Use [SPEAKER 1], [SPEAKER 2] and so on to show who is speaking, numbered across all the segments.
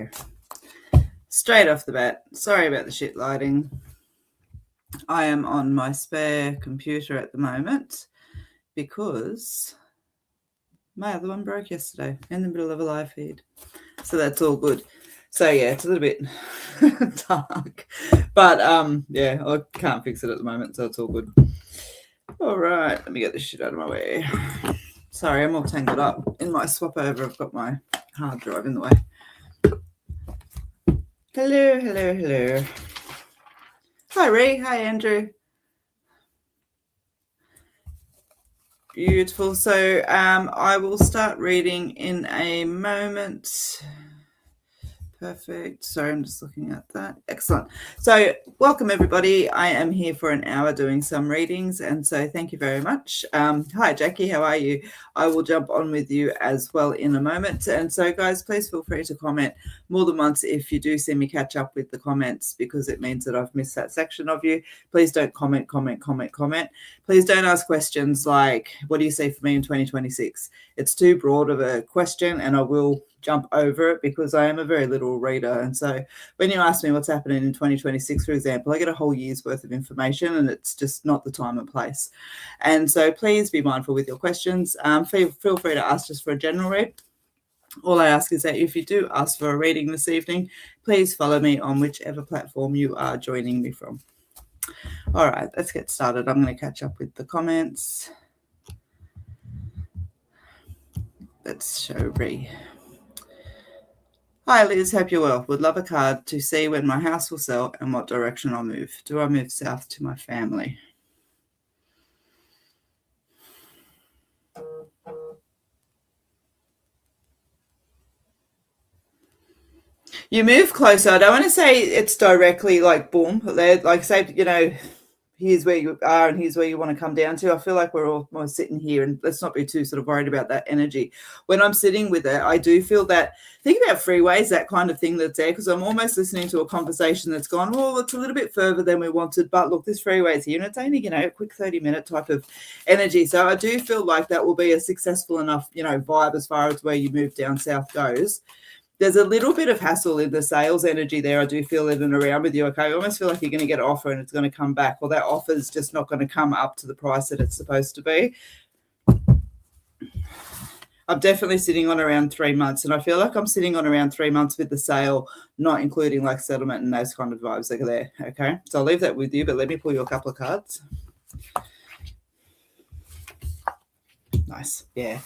[SPEAKER 1] there. Straight off the bat, sorry about the shit lighting. I am on my spare computer at the moment because my other one broke yesterday in the middle of a live feed. So that's all good. So yeah, it's a little bit dark, but yeah, I can't fix it at the moment, so it's all good. All right, let me get this shit out of my way. Sorry, I'm all tangled up in my swap over. I've got my hard drive in the way. Hello. Hi, Ree. Hi, Andrew. Beautiful. So I will start reading in a moment. Perfect. Sorry, I'm just looking at that. Excellent. So welcome, everybody. I am here for an hour doing some readings, and so thank you very much. Hi, Jackie. How are you? I will jump on with you as well in a moment. And so, guys, please feel free to comment more than once if you do see me catch up with the comments, because it means that I've missed that section of you. Please don't comment. Please don't ask questions like, what do you see for me in 2026? It's too broad of a question, and I will jump over it because I am a very literal reader. And so when you ask me what's happening in 2026, for example, I get a whole year's worth of information, and it's just not the time and place. And so please be mindful with your questions. Feel free to ask just for a general read. All I ask is that if you do ask for a reading this evening, please follow me on whichever platform you are joining me from. All right, let's get started. I'm going to catch up with the comments. Let's show Ree. Hi, Liz. Hope you're well. Would love a card to see when my house will sell and what direction I'll move. Do I move south to my family? You move closer. I don't want to say it's directly like boom. Like say, you know, here's where you are and here's where you want to come down to. I feel like we're all sitting here, and let's not be too sort of worried about that energy. When I'm sitting with it, I do feel that, think about freeways, that kind of thing that's there, because I'm almost listening to a conversation that's gone, well, it's a little bit further than we wanted, but look, this freeway's here, and it's only, you know, a quick 30-minute type of energy. So I do feel like that will be a successful enough, you know, vibe as far as where you move down south goes. There's a little bit of hassle in the sales energy there. I do feel it in and around with you. Okay, I almost feel like you're going to get an offer and it's going to come back. Well, that offer is just not going to come up to the price that it's supposed to be. I'm definitely sitting on around 3 months, and I feel like I'm sitting on around 3 months with the sale, not including like settlement and those kind of vibes that are there. Okay, so I'll leave that with you, but let me pull you a couple of cards. Nice, yeah.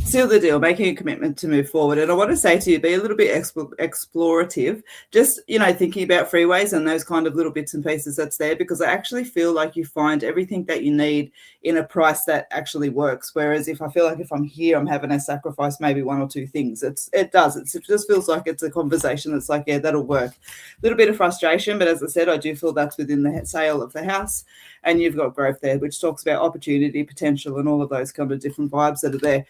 [SPEAKER 1] Seal the deal, making a commitment to move forward. And I want to say to you, be a little bit explorative, just, you know, thinking about freeways and those kind of little bits and pieces that's there, because I actually feel like you find everything that you need in a price that actually works. Whereas if I feel like if I'm here, I'm having to sacrifice maybe one or two things. It just feels like it's a conversation that's like, yeah, that'll work. A little bit of frustration, but as I said, I do feel that's within the sale of the house, and you've got growth there, which talks about opportunity, potential, and all of those kind of different vibes that are there.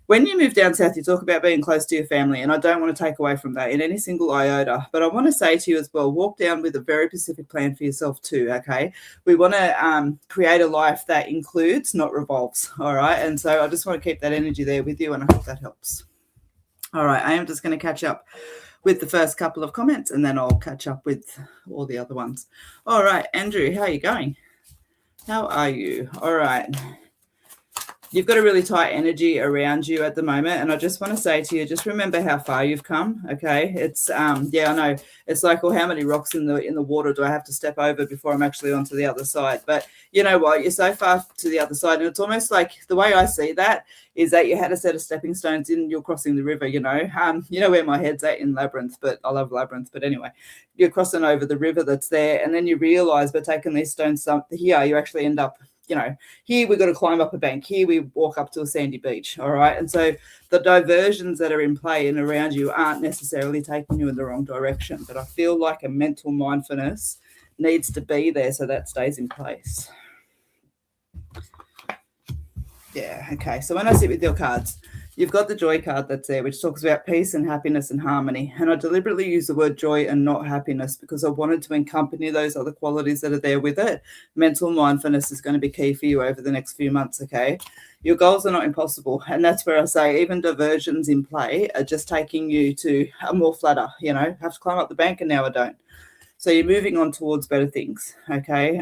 [SPEAKER 1] When you move down south, you talk about being close to your family, and I don't want to take away from that in any single iota, but I want to say to you as well, walk down with a very specific plan for yourself too, okay? We want to create a life that includes, not revolves, all right? And so I just want to keep that energy there with you, and I hope that helps. All right, I am just going to catch up with the first couple of comments, and then I'll catch up with all the other ones. All right, Andrew, how are you going? How are you? All right. You've got a really tight energy around you at the moment, and I just want to say to you, just remember how far you've come. Okay, it's yeah, I know it's like, well, how many rocks in the water do I have to step over before I'm actually onto the other side? But you know what, you're so far to the other side, and it's almost like the way I see that is that you had a set of stepping stones in, you're crossing the river. You know where my head's at in Labyrinth, but I love Labyrinth. But anyway, you're crossing over the river that's there, and then you realise by taking these stones here, you actually end up, you know, here we've got to climb up a bank, here we walk up to a sandy beach, all right? And so the diversions that are in play and around you aren't necessarily taking you in the wrong direction, but I feel like a mental mindfulness needs to be there so that stays in place. Yeah, okay, so when I sit with your cards, You've got the joy card that's there, which talks about peace and happiness and harmony. And I deliberately use the word joy and not happiness because I wanted to accompany those other qualities that are there with it. Mental mindfulness is going to be key for you over the next few months, okay? Your goals are not impossible. And that's where I say even diversions in play are just taking you to a more flatter, have to climb up the bank and now I don't. So you're moving on towards better things, okay?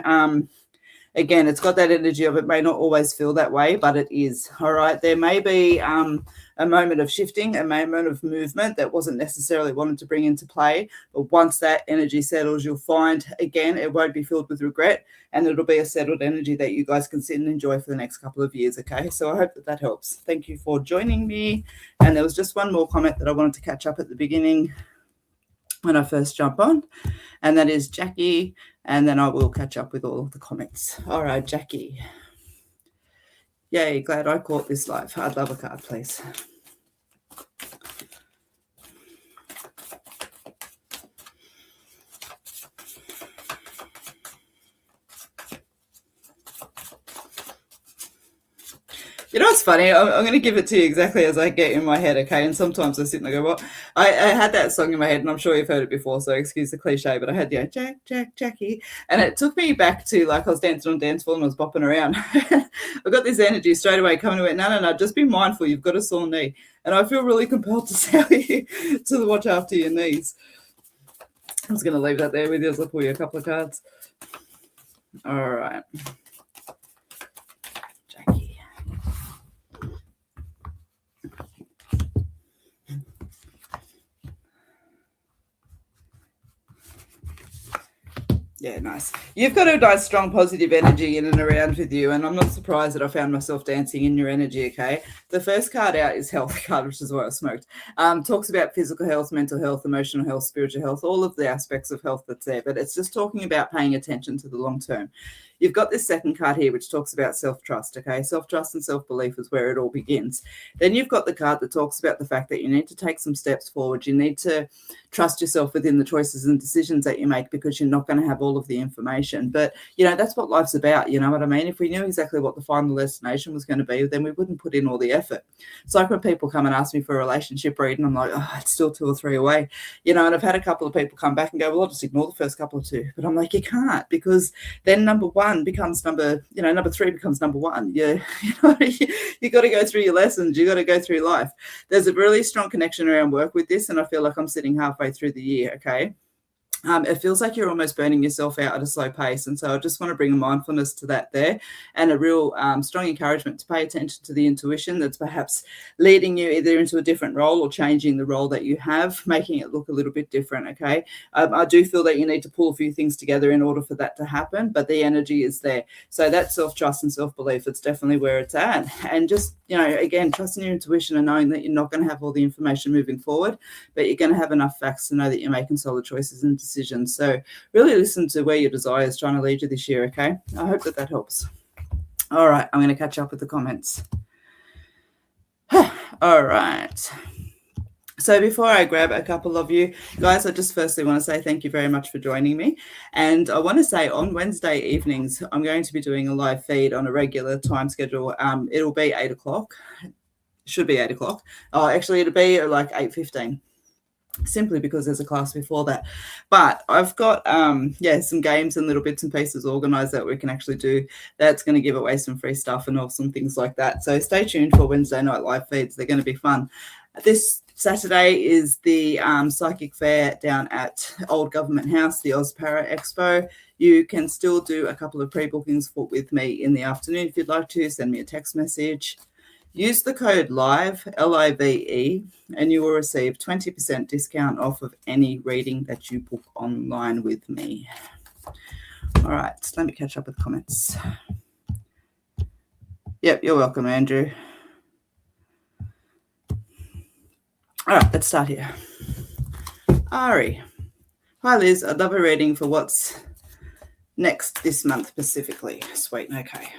[SPEAKER 1] Again, it's got that energy of it may not always feel that way, but it is, all right? There may be a moment of shifting, a moment of movement that wasn't necessarily wanted to bring into play, but once that energy settles, you'll find, again, it won't be filled with regret, and it'll be a settled energy that you guys can sit and enjoy for the next couple of years, okay? So I hope that helps. Thank you for joining me. And there was just one more comment that I wanted to catch up at the beginning when I first jump on, and that is Jackie, and then I will catch up with all of the comments. All right, Jackie. Yay, glad I caught this live. I'd love a card, please. You know what's funny? I'm going to give it to you exactly as I get in my head, okay? And sometimes I sit and I go, well, I had that song in my head, and I'm sure you've heard it before, so excuse the cliche, but I had, Jack, Jackie. And it took me back to, like, I was dancing on dance floor and I was bopping around. I got this energy straight away coming to it. No, just be mindful. You've got a sore knee. And I feel really compelled to tell you to watch after your knees. I was going to leave that there with you as I pull you a couple of cards. All right. Yeah, nice. You've got a nice, strong, positive energy in and around with you, and I'm not surprised that I found myself dancing in your energy, okay? The first card out is health card, which is why I smoked. Talks about physical health, mental health, emotional health, spiritual health, all of the aspects of health that's there, but it's just talking about paying attention to the long term. You've got this second card here, which talks about self-trust, okay? Self-trust and self-belief is where it all begins. Then you've got the card that talks about the fact that you need to take some steps forward. You need to trust yourself within the choices and decisions that you make because you're not going to have all of the information. But, that's what life's about, you know what I mean? If we knew exactly what the final destination was going to be, then we wouldn't put in all the effort. It's like when people come and ask me for a relationship reading, I'm like, oh, it's still 2 or 3 away. And I've had a couple of people come back and go, well, I'll just ignore the first couple of 2. But I'm like, you can't, because then number 1 becomes number 3 becomes number 1. You got to go through your lessons. You got to go through life. There's a really strong connection around work with this, and I feel like I'm sitting halfway through the year, okay? It feels like you're almost burning yourself out at a slow pace. And so I just want to bring a mindfulness to that there, and a real strong encouragement to pay attention to the intuition that's perhaps leading you either into a different role or changing the role that you have, making it look a little bit different, okay? I do feel that you need to pull a few things together in order for that to happen, but the energy is there. So that self-trust and self-belief, it's definitely where it's at. And just, again, trusting your intuition and knowing that you're not going to have all the information moving forward, but you're going to have enough facts to know that you're making solid choices and decisions. So really listen to where your desire is trying to lead you this year, okay? I hope that helps. All right, I'm going to catch up with the comments. All right. So before I grab a couple of you guys, I just firstly want to say thank you very much for joining me. And I want to say on Wednesday evenings, I'm going to be doing a live feed on a regular time schedule. It'll be 8 o'clock. It should be 8 o'clock. Oh, actually, it'll be like 8:15. Simply because there's a class before that. But I've got some games and little bits and pieces organized that we can actually do. That's going to give away some free stuff and awesome things like that. So stay tuned for Wednesday night live feeds. They're going to be fun. This Saturday is the psychic fair down at Old Government House, the Ozpara Expo. You can still do a couple of pre-bookings with me in the afternoon if you'd like to. Send me a text message. Use the code LIVE, L-I-V-E, and you will receive 20% discount off of any reading that you book online with me. All right, let me catch up with comments. Yep, you're welcome, Andrew. All right, let's start here. Ari. Hi, Liz. I'd love a reading for what's next this month specifically. Sweet, okay.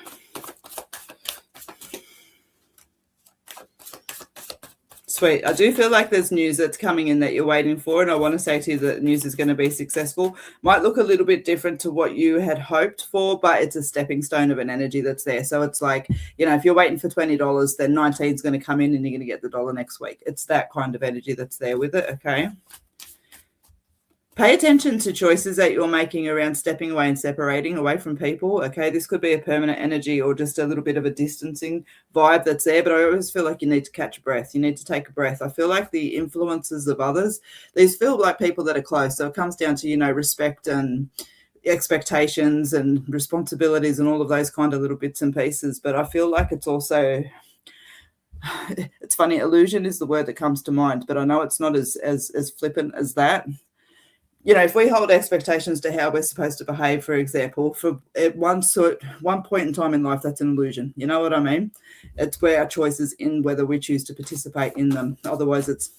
[SPEAKER 1] Sweet. I do feel like there's news that's coming in that you're waiting for, and I want to say to you that news is going to be successful. Might look a little bit different to what you had hoped for, but it's a stepping stone of an energy that's there. So it's like, if you're waiting for $20, then 19 is going to come in and you're going to get the dollar next week. It's that kind of energy that's there with it, okay? Pay attention to choices that you're making around stepping away and separating away from people, okay? This could be a permanent energy or just a little bit of a distancing vibe that's there, but I always feel like you need to catch a breath. You need to take a breath. I feel like the influences of others, these feel like people that are close. So it comes down to, respect and expectations and responsibilities and all of those kind of little bits and pieces. But I feel like it's also... it's funny, illusion is the word that comes to mind, but I know it's not as flippant as that. If we hold expectations to how we're supposed to behave, for example, at one point in time in life, that's an illusion. You know what I mean? It's where our choice is in whether we choose to participate in them. Otherwise, if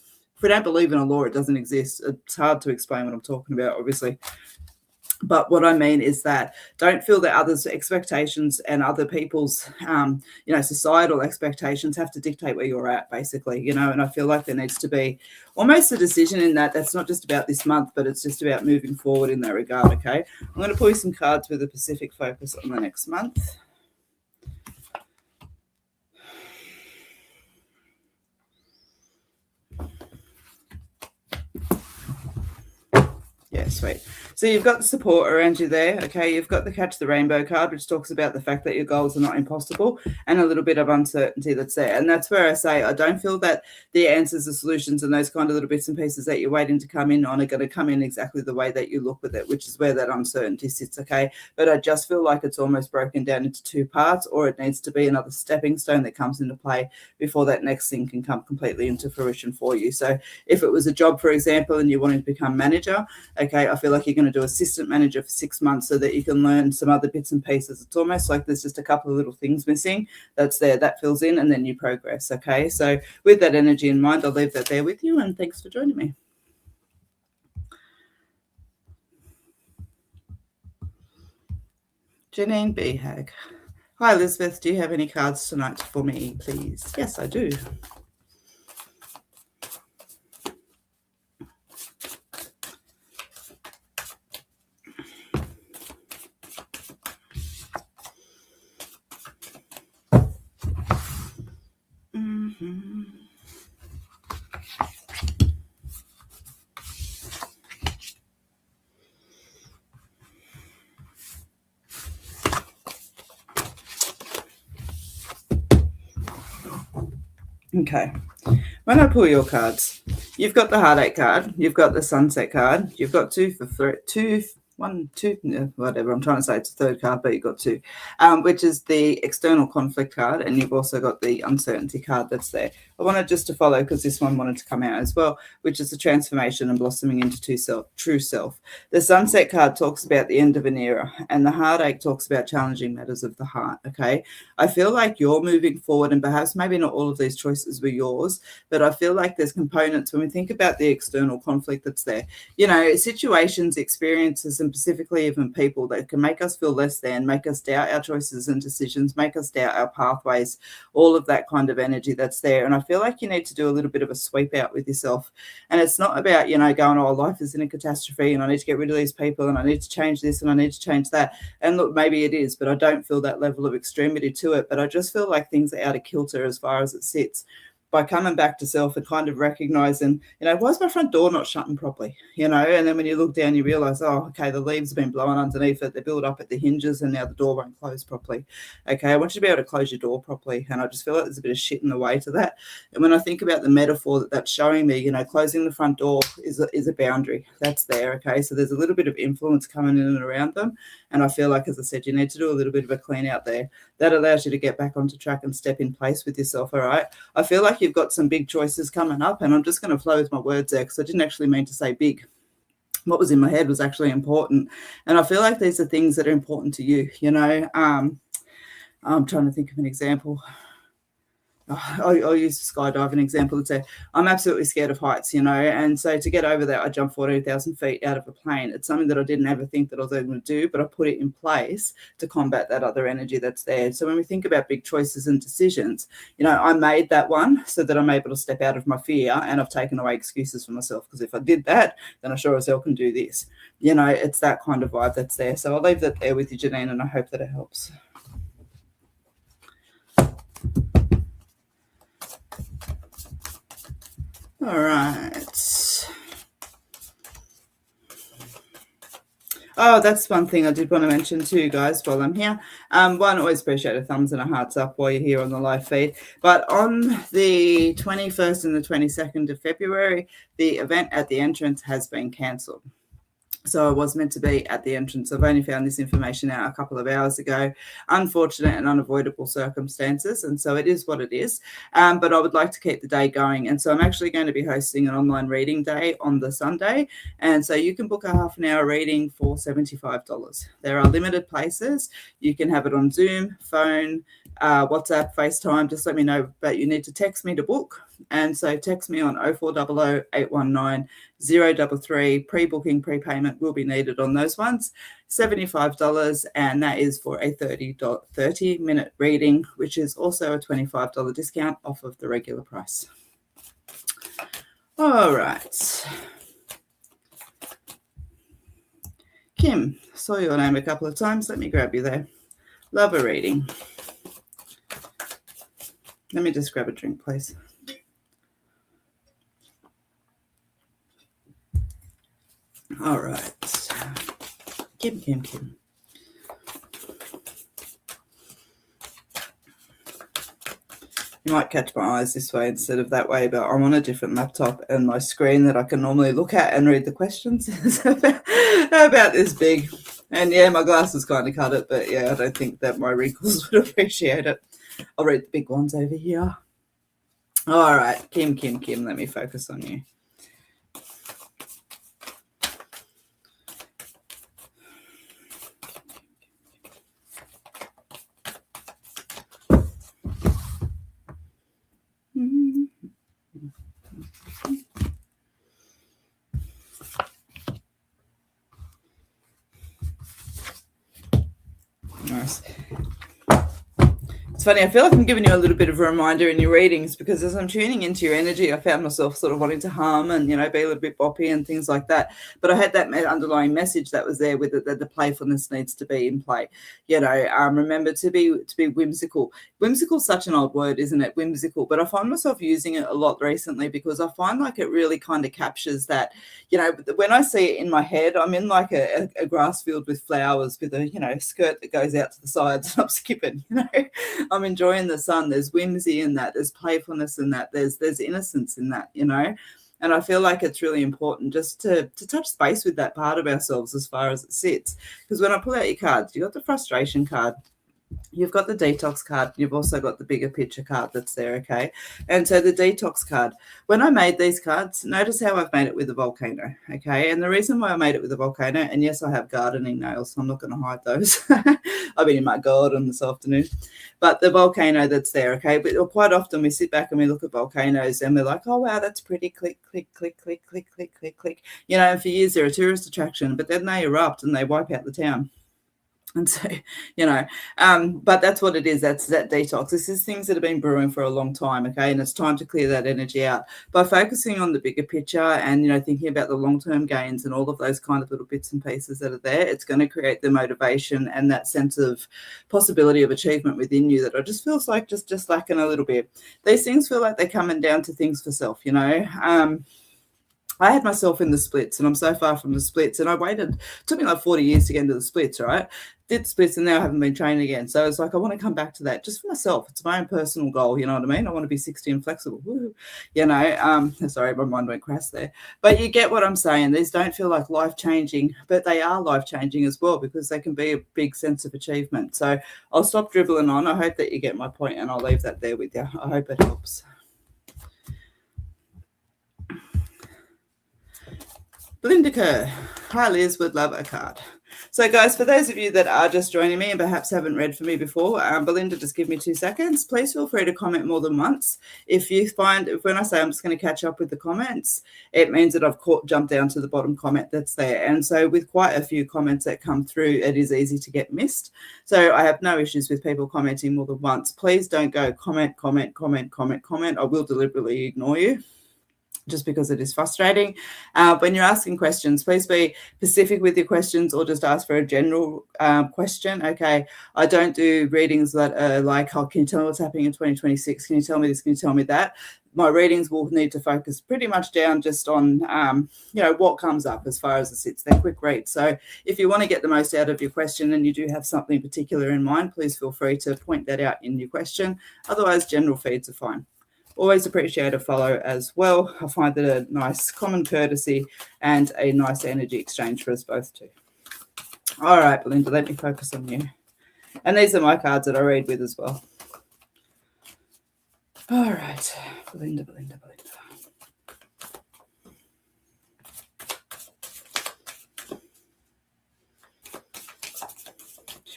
[SPEAKER 1] we don't believe in a law, it doesn't exist. It's hard to explain what I'm talking about, obviously. But what I mean is that don't feel that others' expectations and other people's, societal expectations have to dictate where you're at, basically, and I feel like there needs to be almost a decision in that's not just about this month, but it's just about moving forward in that regard, okay? I'm going to pull you some cards with a specific focus on the next month. Yeah, sweet. So you've got the support around you there, okay? You've got the Catch the Rainbow card, which talks about the fact that your goals are not impossible and a little bit of uncertainty that's there. And that's where I say I don't feel that the answers, the solutions, and those kind of little bits and pieces that you're waiting to come in on are going to come in exactly the way that you look with it, which is where that uncertainty sits, okay? But I just feel like it's almost broken down into two parts, or it needs to be another stepping stone that comes into play before that next thing can come completely into fruition for you. So if it was a job, for example, and you wanted to become manager, okay, I feel like you're going to do assistant manager for 6 months so that you can learn some other bits and pieces. It's almost like there's just a couple of little things missing that's there, that fills in, and then you progress, okay? So with that energy in mind, I'll leave that there with you, and thanks for joining me. Janine B. Hag. Hi, Elizabeth. Do you have any cards tonight for me, please? Yes, I do. Okay. When I pull your cards, you've got the Heartache card, you've got the Sunset card, you've got whatever I'm trying to say, it's a third card, but you've got two, which is the External Conflict card, and you've also got the Uncertainty card that's there. I wanted just to follow because this one wanted to come out as well, which is the transformation and blossoming into true self. The Sunset card talks about the end of an era, and the Heartache talks about challenging matters of the heart, okay? I feel like you're moving forward, and perhaps maybe not all of these choices were yours, but I feel like there's components when we think about the external conflict that's there. Situations, experiences, and specifically even people that can make us feel less than, make us doubt our choices and decisions, make us doubt our pathways, all of that kind of energy that's there. And I feel like you need to do a little bit of a sweep out with yourself. And it's not about, going, oh, life is in a catastrophe and I need to get rid of these people and I need to change this and I need to change that. And look, maybe it is, but I don't feel that level of extremity to it. But I just feel like things are out of kilter as far as it sits. By coming back to self and kind of recognizing, why is my front door not shutting properly? And then when you look down, you realize, oh, okay, the leaves have been blowing underneath it. They build up at the hinges and now the door won't close properly. Okay, I want you to be able to close your door properly. And I just feel like there's a bit of shit in the way to that. And when I think about the metaphor that's showing me, closing the front door is a boundary. That's there, okay? So there's a little bit of influence coming in and around them. And I feel like, as I said, you need to do a little bit of a clean out there. That allows you to get back onto track and step in place with yourself, all right? I feel like you've got some big choices coming up, and I'm just going to flow with my words there because I didn't actually mean to say big. What was in my head was actually important. And I feel like these are things that are important to you, I'm trying to think of an example. I'll use a skydiving example and say I'm absolutely scared of heights, and so to get over that, I jumped 14,000 feet out of a plane. It's something that I didn't ever think that I was able to do, but I put it in place to combat that other energy that's there. So when we think about big choices and decisions, I made that one so that I'm able to step out of my fear, and I've taken away excuses for myself, because if I did that, then I sure as hell can do this. It's that kind of vibe that's there. So I'll leave that there with you, Janine, and I hope that it helps. All right. Oh, that's one thing I did want to mention too, guys, while I'm here. One, always appreciate a thumbs and a hearts up while you're here on the live feed. But on the 21st and the 22nd of February, the event at the entrance has been cancelled. So I was meant to be at the entrance. I've only found this information out a couple of hours ago. Unfortunate and unavoidable circumstances, and so it is what it is. But I would like to keep the day going, and so I'm actually going to be hosting an online reading day on the Sunday, and so you can book a half an hour reading for $75. There are limited places. You can have it on Zoom, phone, WhatsApp, FaceTime. Just let me know, but you need to text me to book. And so text me on 0400 819 033. Pre-booking, prepayment will be needed on those ones. $75, and that is for a 30-minute reading, which is also a $25 discount off of the regular price. All right. Kim, saw your name a couple of times. Let me grab you there. Love a reading. Let me just grab a drink, please. All right. Kim. You might catch my eyes this way instead of that way, but I'm on a different laptop, and my screen that I can normally look at and read the questions is about this big. And yeah, my glasses kind of cut it, but yeah, I don't think that my wrinkles would appreciate it. I'll read the big ones over here. All right, Kim, let me focus on you. Nice. It's funny, I feel like I'm giving you a little bit of a reminder in your readings, because as I'm tuning into your energy, I found myself sort of wanting to hum and, be a little bit boppy and things like that. But I had that underlying message that was there with it, that the playfulness needs to be in play. Remember to be whimsical. Whimsical is such an old word, isn't it? Whimsical. But I find myself using it a lot recently, because I find like it really kind of captures that, when I see it in my head, I'm in like a grass field with flowers with a, skirt that goes out to the sides, and I'm skipping, I'm enjoying the sun. There's whimsy in that. There's playfulness in that. There's innocence in that, And I feel like it's really important just to touch space with that part of ourselves as far as it sits. Because when I pull out your cards, you got the frustration card. You've got the detox card. You've also got the bigger picture card that's there, okay? And so the detox card, when I made these cards, notice how I've made it with a volcano, okay? And the reason why I made it with a volcano, and yes, I have gardening nails, so I'm not going to hide those. I've been in my garden this afternoon. But the volcano that's there, okay? But quite often we sit back and we look at volcanoes and we're like, oh, wow, that's pretty, click, click, click, click, click, click, click, click. And for years they're a tourist attraction, but then they erupt and they wipe out the town. And so, but that's what it is. That's that detox. This is things that have been brewing for a long time, okay? And it's time to clear that energy out. By focusing on the bigger picture and, thinking about the long-term gains and all of those kind of little bits and pieces that are there, it's going to create the motivation and that sense of possibility of achievement within you that I just feels like just lacking a little bit. These things feel like they're coming down to things for self, I had myself in the splits, and I'm so far from the splits, and I waited. It took me like 40 years to get into the splits, right? Did the splits, and now I haven't been trained again. So it's like, I want to come back to that just for myself. It's my own personal goal, you know what I mean? I want to be 60 and flexible. Woo. Sorry, my mind went crass there. But you get what I'm saying. These don't feel like life-changing, but they are life-changing as well, because they can be a big sense of achievement. So I'll stop dribbling on. I hope that you get my point, and I'll leave that there with you. I hope it helps. Belinda Kerr. Hi, Liz, would love a card. So, guys, for those of you that are just joining me and perhaps haven't read for me before, Belinda, just give me 2 seconds. Please feel free to comment more than once. If when I say I'm just going to catch up with the comments, it means that I've jumped down to the bottom comment that's there. And so with quite a few comments that come through, it is easy to get missed. So I have no issues with people commenting more than once. Please don't go comment. I will deliberately ignore you, just because it is frustrating. When you're asking questions, please be specific with your questions or just ask for a general question. Okay, I don't do readings that are like, oh, can you tell me what's happening in 2026? Can you tell me this? Can you tell me that? My readings will need to focus pretty much down just on, what comes up as far as it sits. They're quick reads. So if you want to get the most out of your question and you do have something particular in mind, please feel free to point that out in your question. Otherwise, general feeds are fine. Always appreciate a follow as well. I find that a nice common courtesy and a nice energy exchange for us both too. All right, Belinda, let me focus on you. And these are my cards that I read with as well. All right, Belinda.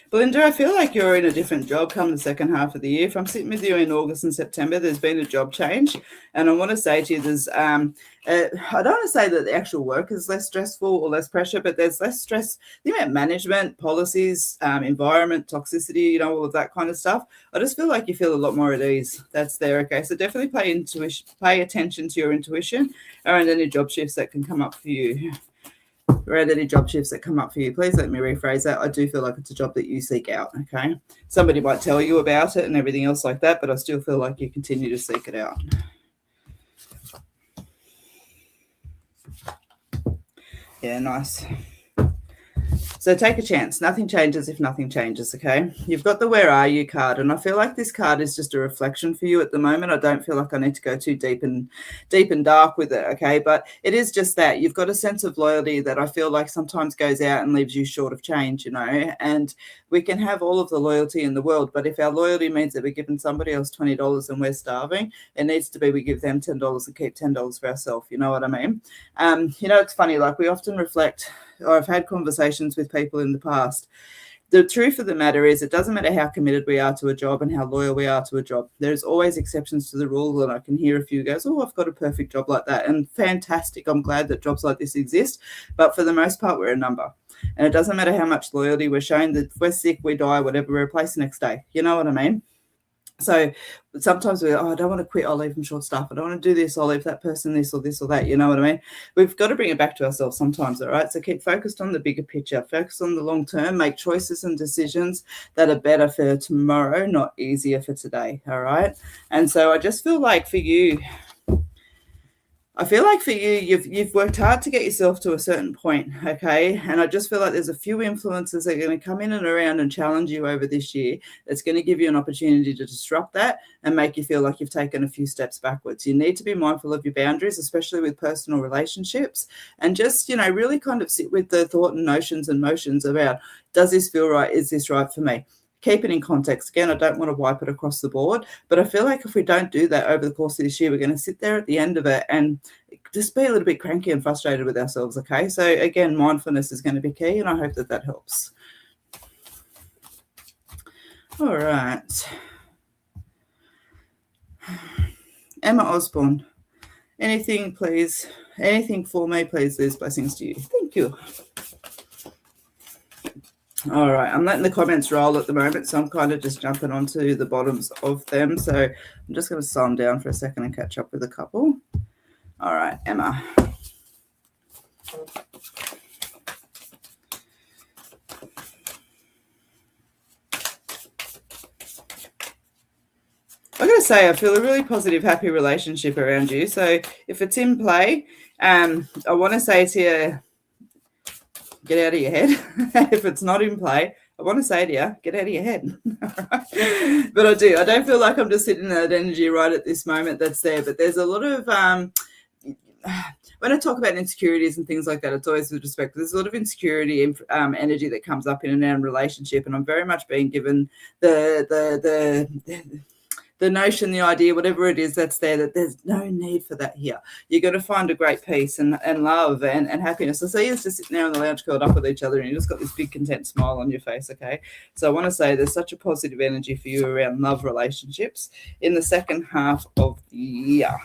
[SPEAKER 1] Belinda, I feel like you're in a different job come the second half of the year. If I'm sitting with you in August and September, there's been a job change. And I want to say to you, there's, I don't want to say that the actual work is less stressful or less pressure, but there's less stress. The amount of management, policies, environment, toxicity, all of that kind of stuff. I just feel like you feel a lot more at ease. That's there. Okay. So definitely pay attention to your intuition around any job shifts that can come up for you. Around any job shifts that come up for you, please let me rephrase that. I do feel like it's a job that you seek out, okay? Somebody might tell you about it and everything else like that, but I still feel like you continue to seek it out. Yeah, nice. So take a chance. Nothing changes if nothing changes, okay? You've got the Where Are You card, and I feel like this card is just a reflection for you at the moment. I don't feel like I need to go too deep and dark with it, okay? But it is just that. You've got a sense of loyalty that I feel like sometimes goes out and leaves you short of change, and we can have all of the loyalty in the world, but if our loyalty means that we're giving somebody else $20 and we're starving, it needs to be we give them $10 and keep $10 for ourselves. You know what I mean? It's funny, like we often reflect, or I've had conversations with people in the past. The truth of the matter is it doesn't matter how committed we are to a job and how loyal we are to a job. There's always exceptions to the rule, and I can hear a few goes, oh, I've got a perfect job like that. And fantastic. I'm glad that jobs like this exist. But for the most part, we're a number. And it doesn't matter how much loyalty we're showing, that if we're sick, we die, whatever, we're replaced the next day. You know what I mean? So sometimes we're, I don't want to quit, I'll leave them short staffed. I don't want to do this, I'll leave that person this or that. You know what I mean? We've got to bring it back to ourselves sometimes, all right? So keep focused on the bigger picture, focus on the long term, make choices and decisions that are better for tomorrow, not easier for today, all right? And so I just feel like for you, you've worked hard to get yourself to a certain point, okay? And I just feel like there's a few influences that are going to come in and around and challenge you over this year that's going to give you an opportunity to disrupt that and make you feel like you've taken a few steps backwards. You need to be mindful of your boundaries, especially with personal relationships, and just, really kind of sit with the thought and notions and motions about, does this feel right? Is this right for me? Keep it in context. Again, I don't want to wipe it across the board, but I feel like if we don't do that over the course of this year, we're going to sit there at the end of it and just be a little bit cranky and frustrated with ourselves, okay? So again, mindfulness is going to be key, and I hope that helps. All right. Emma Osborne, anything, please? Anything for me, please? There's blessings to you. Thank you. All right, I'm letting the comments roll at the moment, so I'm kind of just jumping onto the bottoms of them. So I'm just going to slow them down for a second and catch up with a couple. All right, Emma. I got to say, I feel a really positive, happy relationship around you. So if it's in play, I want to say to you, get out of your head. If it's not in play, I want to say to you, get out of your head. But I don't feel like I'm just sitting in that energy right at this moment that's there. But there's a lot of, when I talk about insecurities and things like that, it's always with respect. There's a lot of insecurity and energy that comes up in an relationship. And I'm very much being given the the notion, the idea, whatever it is that's there, that there's no need for that here. You're going to find a great peace and love and happiness. I see you just sitting there on the lounge curled up with each other and you just got this big content smile on your face, okay? So I want to say there's such a positive energy for you around love relationships in the second half of the year.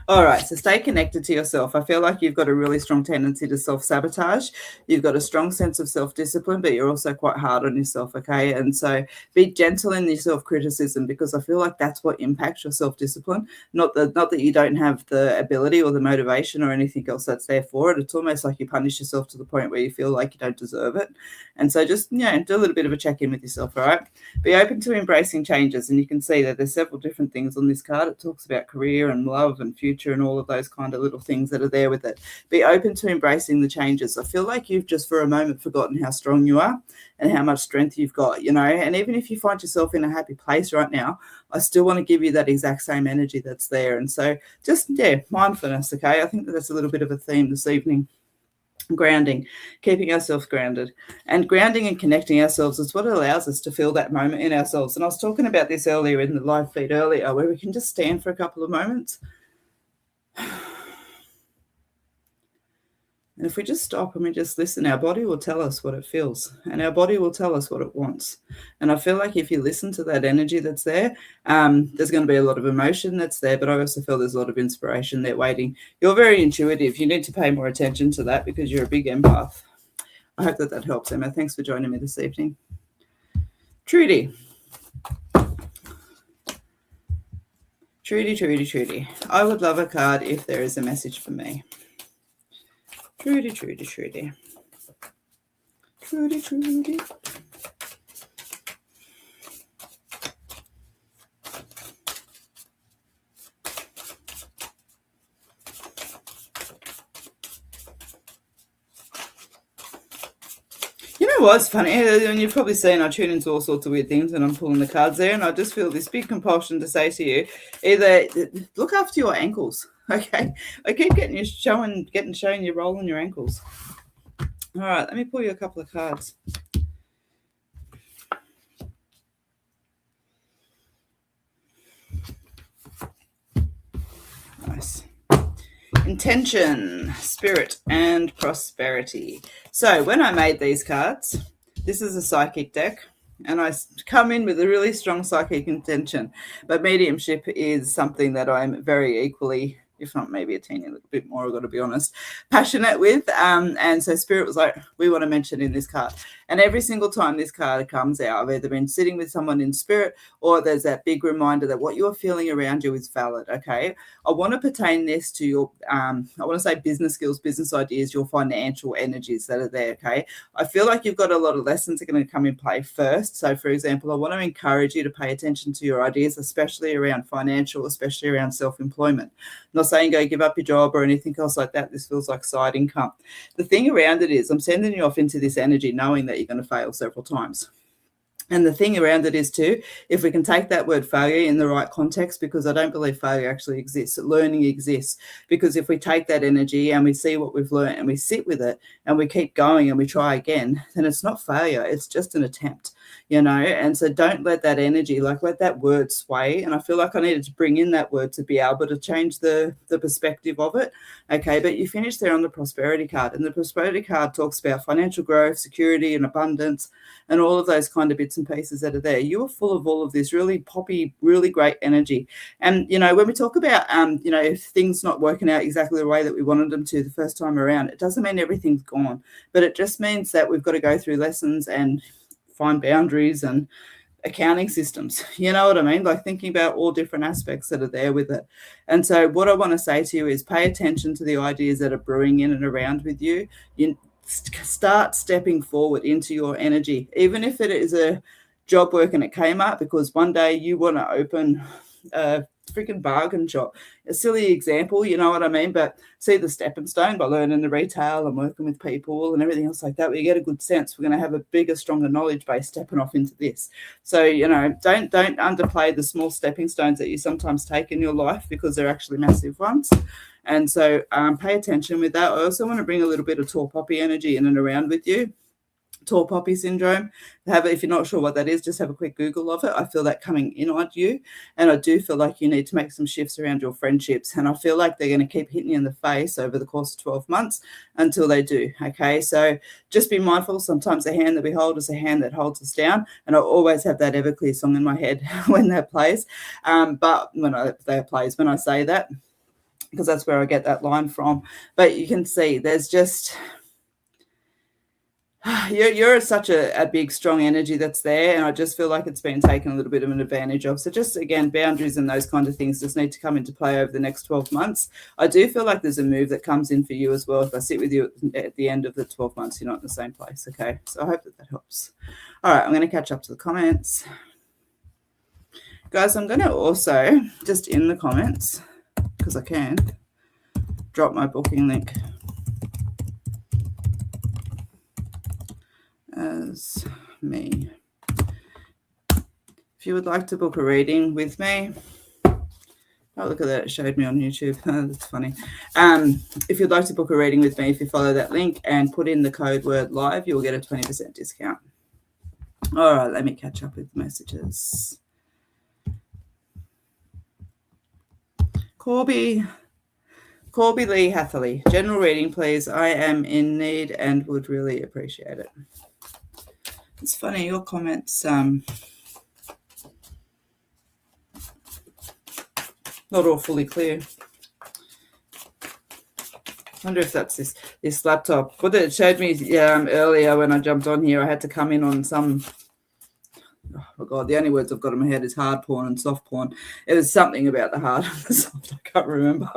[SPEAKER 1] All right, so stay connected to yourself. I feel like you've got a really strong tendency to self-sabotage. You've got a strong sense of self-discipline, but you're also quite hard on yourself, okay? And so be gentle in your self-criticism, because I feel like that's what impacts your self-discipline. Not that you don't have the ability or the motivation or anything else that's there for it. It's almost like you punish yourself to the point where you feel like you don't deserve it. And so just, do a little bit of a check-in with yourself, all right? Be open to embracing changes, and you can see that there's several different things on this card. It talks about career and love and future and all of those kind of little things that are there with it. Be open to embracing the changes. I feel like you've just for a moment forgotten how strong you are and how much strength you've got, and even if you find yourself in a happy place right now, I still want to give you that exact same energy that's there. And so just, mindfulness, okay? I think that's a little bit of a theme this evening. Grounding, keeping ourselves grounded, and grounding and connecting ourselves is what allows us to feel that moment in ourselves. And I was talking about this earlier in the live feed earlier, where we can just stand for a couple of moments. And if we just stop and we just listen, our body will tell us what it feels, and our body will tell us what it wants. And I feel like if you listen to that energy that's there, there's going to be a lot of emotion that's there, but I also feel there's a lot of inspiration there waiting. You're very intuitive. You need to pay more attention to that because you're a big empath. I hope that helps, Emma. Thanks for joining me this evening. Trudy. Trudy. I would love a card if there is a message for me. Trudy. You know what's funny? And you've probably seen I tune into all sorts of weird things when I'm pulling the cards there, and I just feel this big compulsion to say to you, either look after your ankles. Okay, I keep showing you rolling your ankles. All right, let me pull you a couple of cards. Nice. Intention, spirit, and prosperity. So when I made these cards, this is a psychic deck, and I come in with a really strong psychic intention. But mediumship is something that I'm very equally, if not maybe a teeny little bit more, I've got to be honest, passionate with. And so Spirit was like, we want to mention in this card. And every single time this card comes out, I've either been sitting with someone in spirit, or there's that big reminder that what you're feeling around you is valid, okay? I want to pertain this to your, I want to say business skills, business ideas, your financial energies that are there, okay? I feel like you've got a lot of lessons that are going to come in play first. So, for example, I want to encourage you to pay attention to your ideas, especially around financial, especially around self-employment. I'm not saying go give up your job or anything else like that. This feels like side income. The thing around it is I'm sending you off into this energy knowing that you're going to fail several times. And the thing around it is too, if we can take that word failure in the right context, because I don't believe failure actually exists, learning exists. Because if we take that energy and we see what we've learned and we sit with it and we keep going and we try again, then it's not failure, it's just an attempt, And so don't let that energy, let that word sway. And I feel like I needed to bring in that word to be able to change the perspective of it. Okay, but you finish there on the prosperity card, and the prosperity card talks about financial growth, security and abundance, and all of those kind of bits and pieces that are there. You are full of all of this really poppy, really great energy. And, when we talk about, if things not working out exactly the way that we wanted them to the first time around, it doesn't mean everything's gone, but it just means that we've got to go through lessons and find boundaries and accounting systems. You know what I mean? Thinking about all different aspects that are there with it. And so what I want to say to you is pay attention to the ideas that are brewing in and around with you. You start stepping forward into your energy, even if it is a job working at Kmart, because one day you want to open a freaking bargain shop. A silly example, you know what I mean? But see the stepping stone by learning the retail and working with people and everything else like that, where you get a good sense. We're going to have a bigger, stronger knowledge base stepping off into this. So, don't underplay the small stepping stones that you sometimes take in your life, because they're actually massive ones. And so pay attention with that. I also want to bring a little bit of tall poppy energy in and around with you. tall poppy syndrome. If you're not sure what that is, just have a quick Google of it. I feel that coming in on you, and I do feel like you need to make some shifts around your friendships, and I feel like they're going to keep hitting you in the face over the course of 12 months until they do. Okay, so just be mindful. Sometimes the hand that we hold is a hand that holds us down, and I always have that Everclear song in my head when that plays. But when I say that, because that's where I get that line from. But you can see there's just you're such a big, strong energy that's there, and I just feel like it's been taken a little bit of an advantage of. So just, again, boundaries and those kind of things just need to come into play over the next 12 months. I do feel like there's a move that comes in for you as well. If I sit with you at the end of the 12 months, you're not in the same place, okay? So I hope that helps. All right, I'm going to catch up to the comments. Guys, I'm going to also, just in the comments, because I can, drop my booking link as me. If you would like to book a reading with me, oh, look at that, it showed me on YouTube. That's funny. If you'd like to book a reading with me, if you follow that link and put in the code word live, you'll get a 20% discount. All right, let me catch up with messages. Corby Lee Hatherley, general reading, please. I am in need and would really appreciate it. It's funny, your comments, not all fully clear. I wonder if that's this laptop. What it showed me earlier when I jumped on here, I had to come in on some, oh God, the only words I've got in my head is hard porn and soft porn. It was something about the hard and the soft, I can't remember.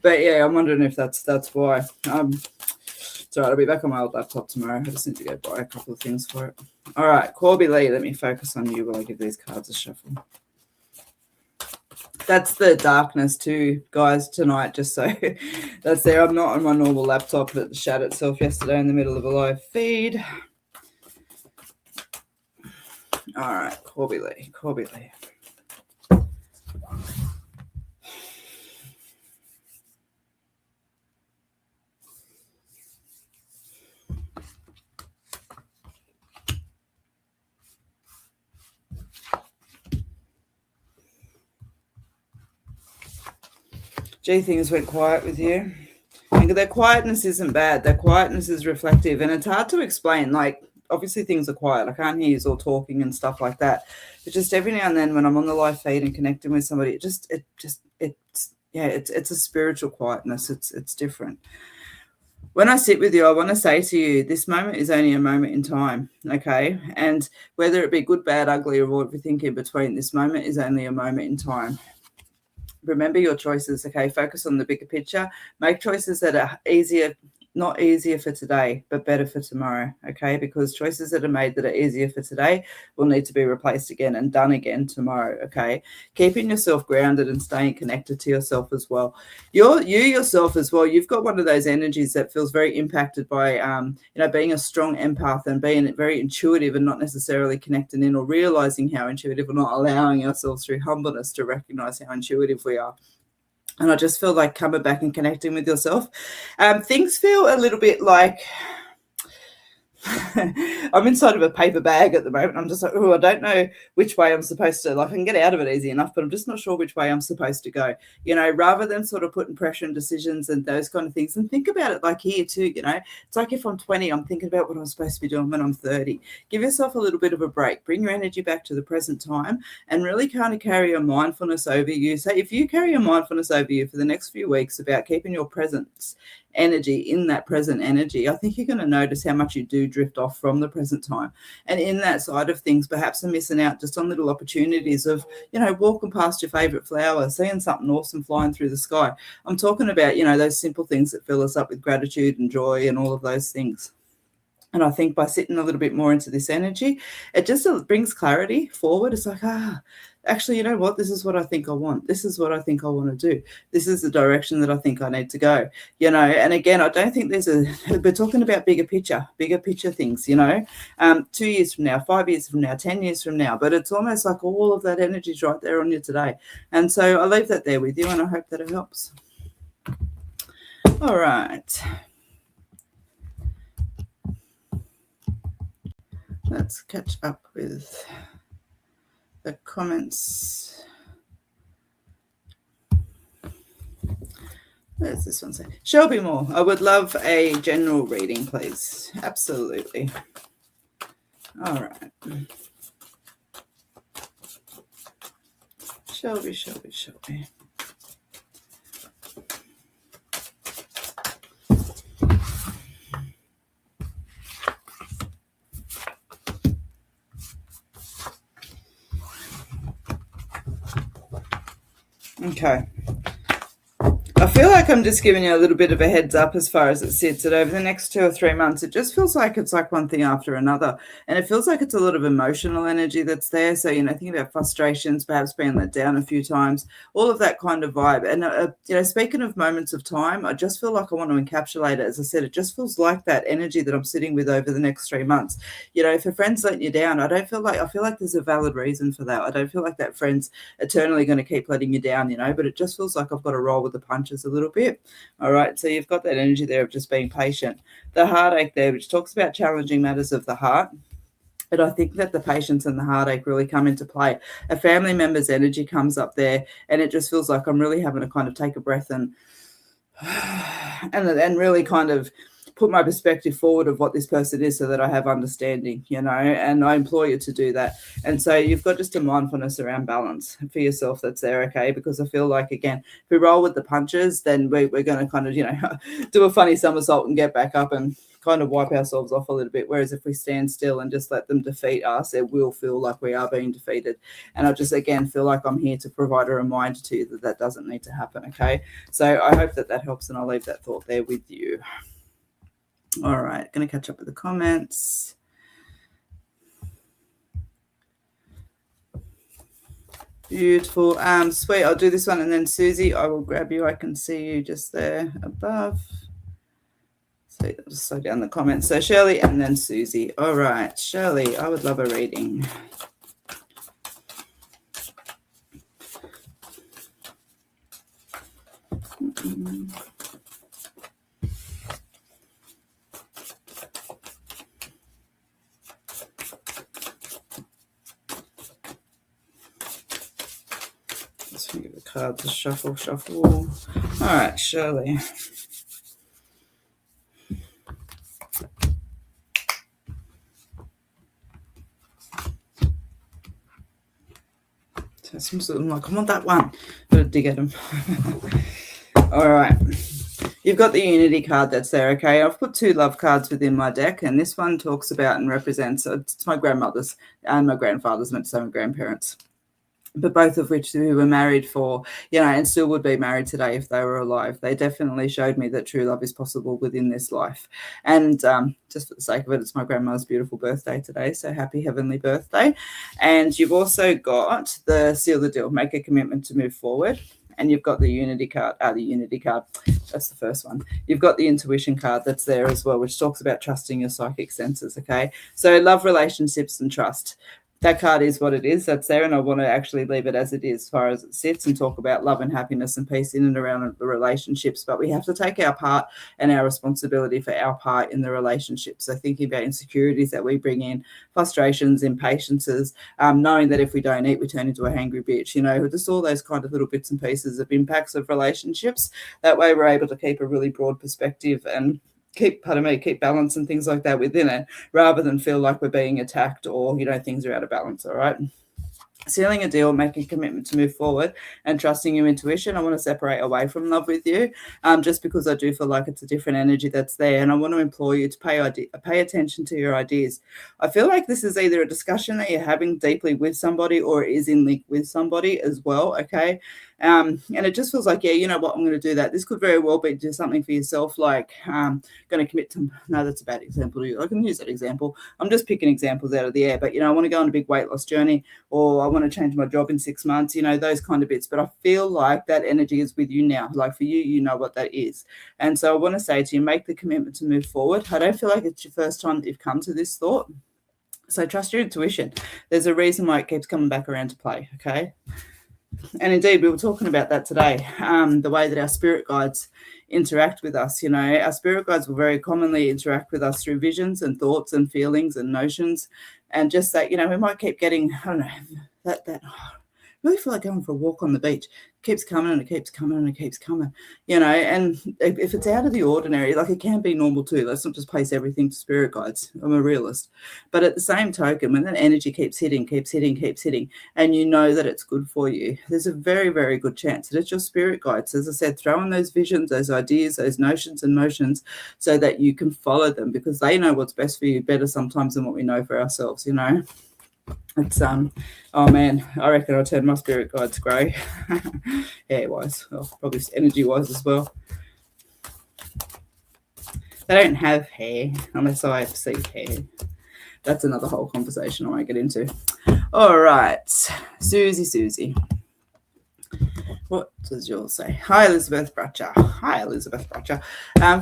[SPEAKER 1] But yeah, I'm wondering if that's why. It's all right, I'll be back on my old laptop tomorrow. I just need to go buy a couple of things for it. All right, Corby Lee, let me focus on you while I give these cards a shuffle. That's the darkness too, guys, tonight, just so that's there. I'm not on my normal laptop that shut itself yesterday in the middle of a live feed. All right, Corby Lee. Gee, things went quiet with you. And that quietness isn't bad. That quietness is reflective, and it's hard to explain. Like, obviously things are quiet. I can't hear you all talking and stuff like that. But just every now and then when I'm on the live feed and connecting with somebody, it's a spiritual quietness. It's different. When I sit with you, I want to say to you, this moment is only a moment in time, okay? And whether it be good, bad, ugly, or everything in between, this moment is only a moment in time. Remember your choices, okay? Focus on the bigger picture. Make choices that are not easier for today, but better for tomorrow, okay? Because choices that are made that are easier for today will need to be replaced again and done again tomorrow, okay? Keeping yourself grounded and staying connected to yourself as well. You yourself as well, you've got one of those energies that feels very impacted by, being a strong empath and being very intuitive and not necessarily connecting in or realizing how intuitive, or not allowing ourselves through humbleness to recognize how intuitive we are. And I just feel like coming back and connecting with yourself. Things feel a little bit like I'm inside of a paper bag at the moment. I'm just like, I don't know which way I'm supposed to, I can get out of it easy enough, but I'm just not sure which way I'm supposed to go, rather than sort of putting pressure and decisions and those kind of things. And think about it like here too, it's like if I'm 20, I'm thinking about what I'm supposed to be doing when I'm 30. Give yourself a little bit of a break, bring your energy back to the present time and really kind of carry a mindfulness over you. So if you carry a mindfulness over you for the next few weeks about keeping your presence energy in that present energy, I think you're going to notice how much you do drift off from the present time. And in that side of things, perhaps I'm missing out just on little opportunities of, walking past your favorite flower, seeing something awesome flying through the sky. I'm talking about, those simple things that fill us up with gratitude and joy and all of those things. And I think by sitting a little bit more into this energy, it just brings clarity forward. It's like, actually, you know what? This is what I think I want. This is what I think I want to do. This is the direction that I think I need to go, And again, I don't think we're talking about bigger picture things, 2 years from now, 5 years from now, 10 years from now. But it's almost like all of that energy is right there on you today. And so I leave that there with you, and I hope that it helps. All right. Let's catch up with the comments. Where's this one say? Shelby Moore, I would love a general reading, please. Absolutely. All right. Shelby. Okay. I feel like I'm just giving you a little bit of a heads up as far as it sits, that over the next 2 or 3 months, it just feels like it's like one thing after another. And it feels like it's a lot of emotional energy that's there. So, think about frustrations, perhaps being let down a few times, all of that kind of vibe. And, speaking of moments of time, I just feel like I want to encapsulate it. As I said, it just feels like that energy that I'm sitting with over the next 3 months. If a friend's letting you down, I feel like there's a valid reason for that. I don't feel like that friend's eternally going to keep letting you down, but it just feels like I've got to roll with the punches a little bit. All right, so you've got that energy there of just being patient. The heartache there, which talks about challenging matters of the heart. But I think that the patience and the heartache really come into play. A family member's energy comes up there, and it just feels like I'm really having to kind of take a breath and really kind of put my perspective forward of what this person is so that I have understanding, and I implore you to do that. And so you've got just a mindfulness around balance for yourself that's there, okay? Because I feel like, again, if we roll with the punches, then we're going to kind of, do a funny somersault and get back up and kind of wipe ourselves off a little bit. Whereas if we stand still and just let them defeat us, it will feel like we are being defeated. And I just, again, feel like I'm here to provide a reminder to you that that doesn't need to happen, okay? So I hope that helps, and I'll leave that thought there with you. All right, going to catch up with the comments. Beautiful. Sweet, I'll do this one, and then Susie, I will grab you. I can see you just there above. So I'll just slow down the comments. So Shirley and then Susie. All right, Shirley, I would love a reading. Let's give the cards a shuffle. All right, Shirley. So some sort of like, I want that one. Gotta dig at them. All right. You've got the unity card that's there, okay? I've put 2 love cards within my deck, and this one talks about and represents, it's my grandmother's and my grandfather's, meant to say my grandparents, but both of which who were married for, and still would be married today if they were alive. They definitely showed me that true love is possible within this life. And just for the sake of it, it's my grandma's beautiful birthday today, so happy heavenly birthday. And you've also got the seal the deal, make a commitment to move forward. And you've got the unity card, that's the first one. You've got the intuition card that's there as well, which talks about trusting your psychic senses, okay? So love, relationships, and trust. That card is what it is. That's there, and I want to actually leave it as it is as far as it sits and talk about love and happiness and peace in and around the relationships. But we have to take our part and our responsibility for our part in the relationship. So thinking about insecurities that we bring in, frustrations, impatiences, knowing that if we don't eat, we turn into a hangry bitch, just all those kind of little bits and pieces of impacts of relationships. That way we're able to keep a really broad perspective and keep balance and things like that within it, rather than feel like we're being attacked or, things are out of balance. All right. Sealing a deal, making a commitment to move forward, and trusting your intuition. I want to separate away from love with you, just because I do feel like it's a different energy that's there, and I want to implore you to pay attention to your ideas. I feel like this is either a discussion that you're having deeply with somebody, or it is in link with somebody as well, okay? And it just feels like, you know what, I'm going to do that. This could very well be just something for yourself, like going to commit to, no, that's a bad example. I can use that example. I'm just picking examples out of the air, but, I want to go on a big weight loss journey, or I want to change my job in 6 months, those kind of bits. But I feel like that energy is with you now. Like for you, you know what that is. And so I want to say to you, make the commitment to move forward. I don't feel like it's your first time that you've come to this thought. So trust your intuition. There's a reason why it keeps coming back around to play, okay? And indeed, we were talking about that today, the way that our spirit guides interact with us. Our spirit guides will very commonly interact with us through visions and thoughts and feelings and notions. And just that, we might keep getting, I don't know, that I really feel like going for a walk on the beach. It keeps coming and it keeps coming and it keeps coming, and if it's out of the ordinary, like, it can be normal too. Let's not just place everything to spirit guides. I'm a realist. But at the same token, when that energy keeps hitting, and you know that it's good for you, there's a very, very good chance that it's your spirit guides. As I said, throw in those visions, those ideas, those notions and motions so that you can follow them, because they know what's best for you better sometimes than what we know for ourselves, It's oh man, I reckon I'll turn my spirit guides grey. Hair wise, probably energy wise as well. They don't have hair unless I see hair. That's another whole conversation I won't get into. All right, Susie. What does yours say? Hi, Elizabeth Bratcher.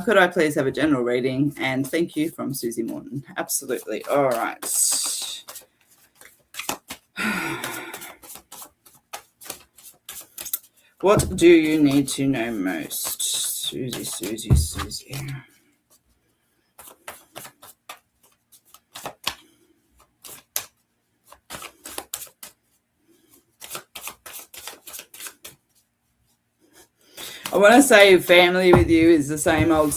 [SPEAKER 1] Could I please have a general reading? And thank you from Susie Morton. Absolutely. All right. What do you need to know most? Susie. I want to say family with you is the same old,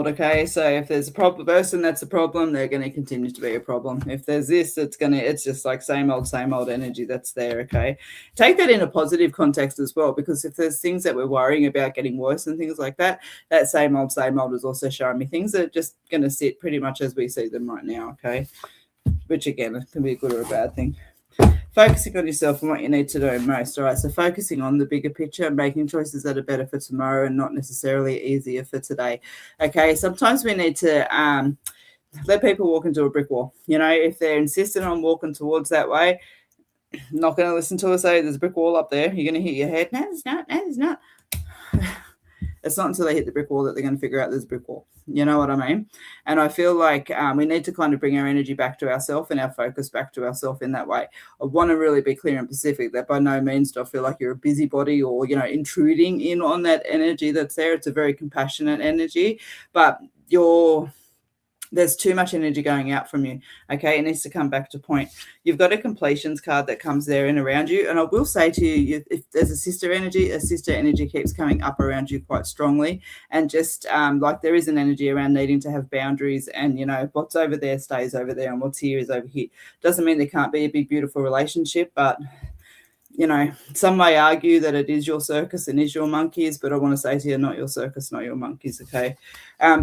[SPEAKER 1] okay? So if there's a person that's a problem, they're going to continue to be a problem. If there's this, it's just like same old energy that's there, okay? Take that in a positive context as well, because if there's things that we're worrying about getting worse and things like that, that same old is also showing me things that are just going to sit pretty much as we see them right now, okay? Which, again, it can be a good or a bad thing. Focusing on yourself and what you need to do most. All right, so focusing on the bigger picture, making choices that are better for tomorrow and not necessarily easier for today. Okay, sometimes we need to let people walk into a brick wall. If they're insistent on walking towards that way, not going to listen to us say there's a brick wall up there. You're going to hit your head. No, there's not. It's not until they hit the brick wall that they're going to figure out there's a brick wall. You know what I mean? And I feel like we need to kind of bring our energy back to ourselves and our focus back to ourselves in that way. I want to really be clear and specific that by no means do I feel like you're a busybody or, intruding in on that energy that's there. It's a very compassionate energy, but there's too much energy going out from you, okay? It needs to come back to point. You've got a completions card that comes there and around you, and I will say to you, if there's a sister energy keeps coming up around you quite strongly, and just like there is an energy around needing to have boundaries, and, what's over there stays over there, and what's here is over here. Doesn't mean there can't be a big, beautiful relationship, but some may argue that it is your circus and is your monkeys, but I want to say to you, not your circus, not your monkeys, okay?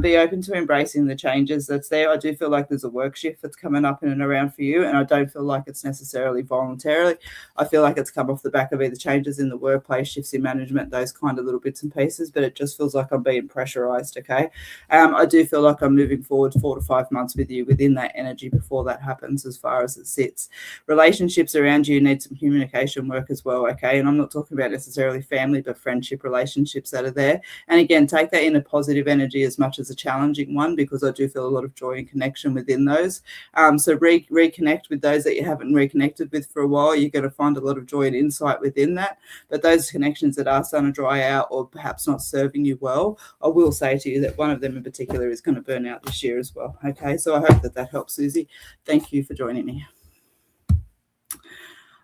[SPEAKER 1] Be open to embracing the changes that's there. I do feel like there's a work shift that's coming up in and around for you, and I don't feel like it's necessarily voluntarily. I feel like it's come off the back of either changes in the workplace, shifts in management, those kind of little bits and pieces, but it just feels like I'm being pressurized, okay? I do feel like I'm moving forward 4 to 5 months with you within that energy before that happens as far as it sits. Relationships around you need some communication work as well, okay? And I'm not talking about necessarily family, but friendship relationships that are there. And again, take that in a positive energy as much as a challenging one, because I do feel a lot of joy and connection within those. So reconnect with those that you haven't reconnected with for a while. You're going to find a lot of joy and insight within that. But those connections that are starting to dry out or perhaps not serving you well, I will say to you that one of them in particular is going to burn out this year as well, okay? So I hope that helps, Susie. Thank you for joining me.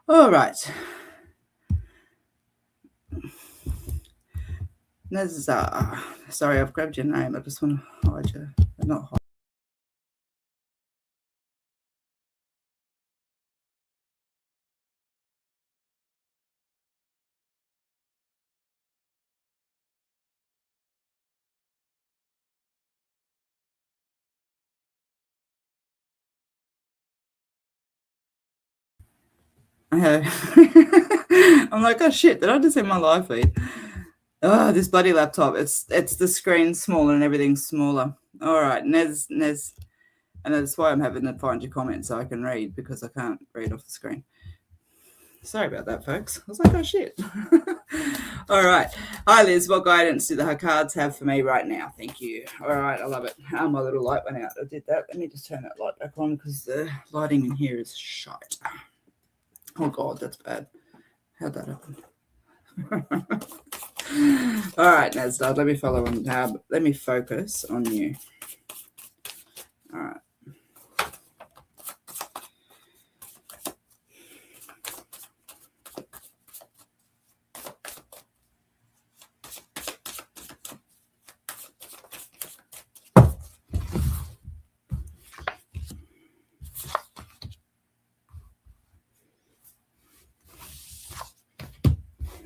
[SPEAKER 1] All right. Sorry, I've grabbed your name. I just want to hide you. Not hide. I'm like, oh shit, did I just hit my live feed? Oh, this bloody laptop. It's the screen smaller and everything's smaller. All right, Nez. And that's why I'm having to find your comments so I can read, because I can't read off the screen. Sorry about that, folks. I was like, oh shit. All right. Hi, Liz. What guidance do the cards have for me right now? Thank you. All right. I love it. My little light went out. I did that. Let me just turn that light back on because the lighting in here is shite. Oh, God, that's bad. How'd that happen? All right, Nasdaq. Let me follow on tab. Let me focus on you. All right.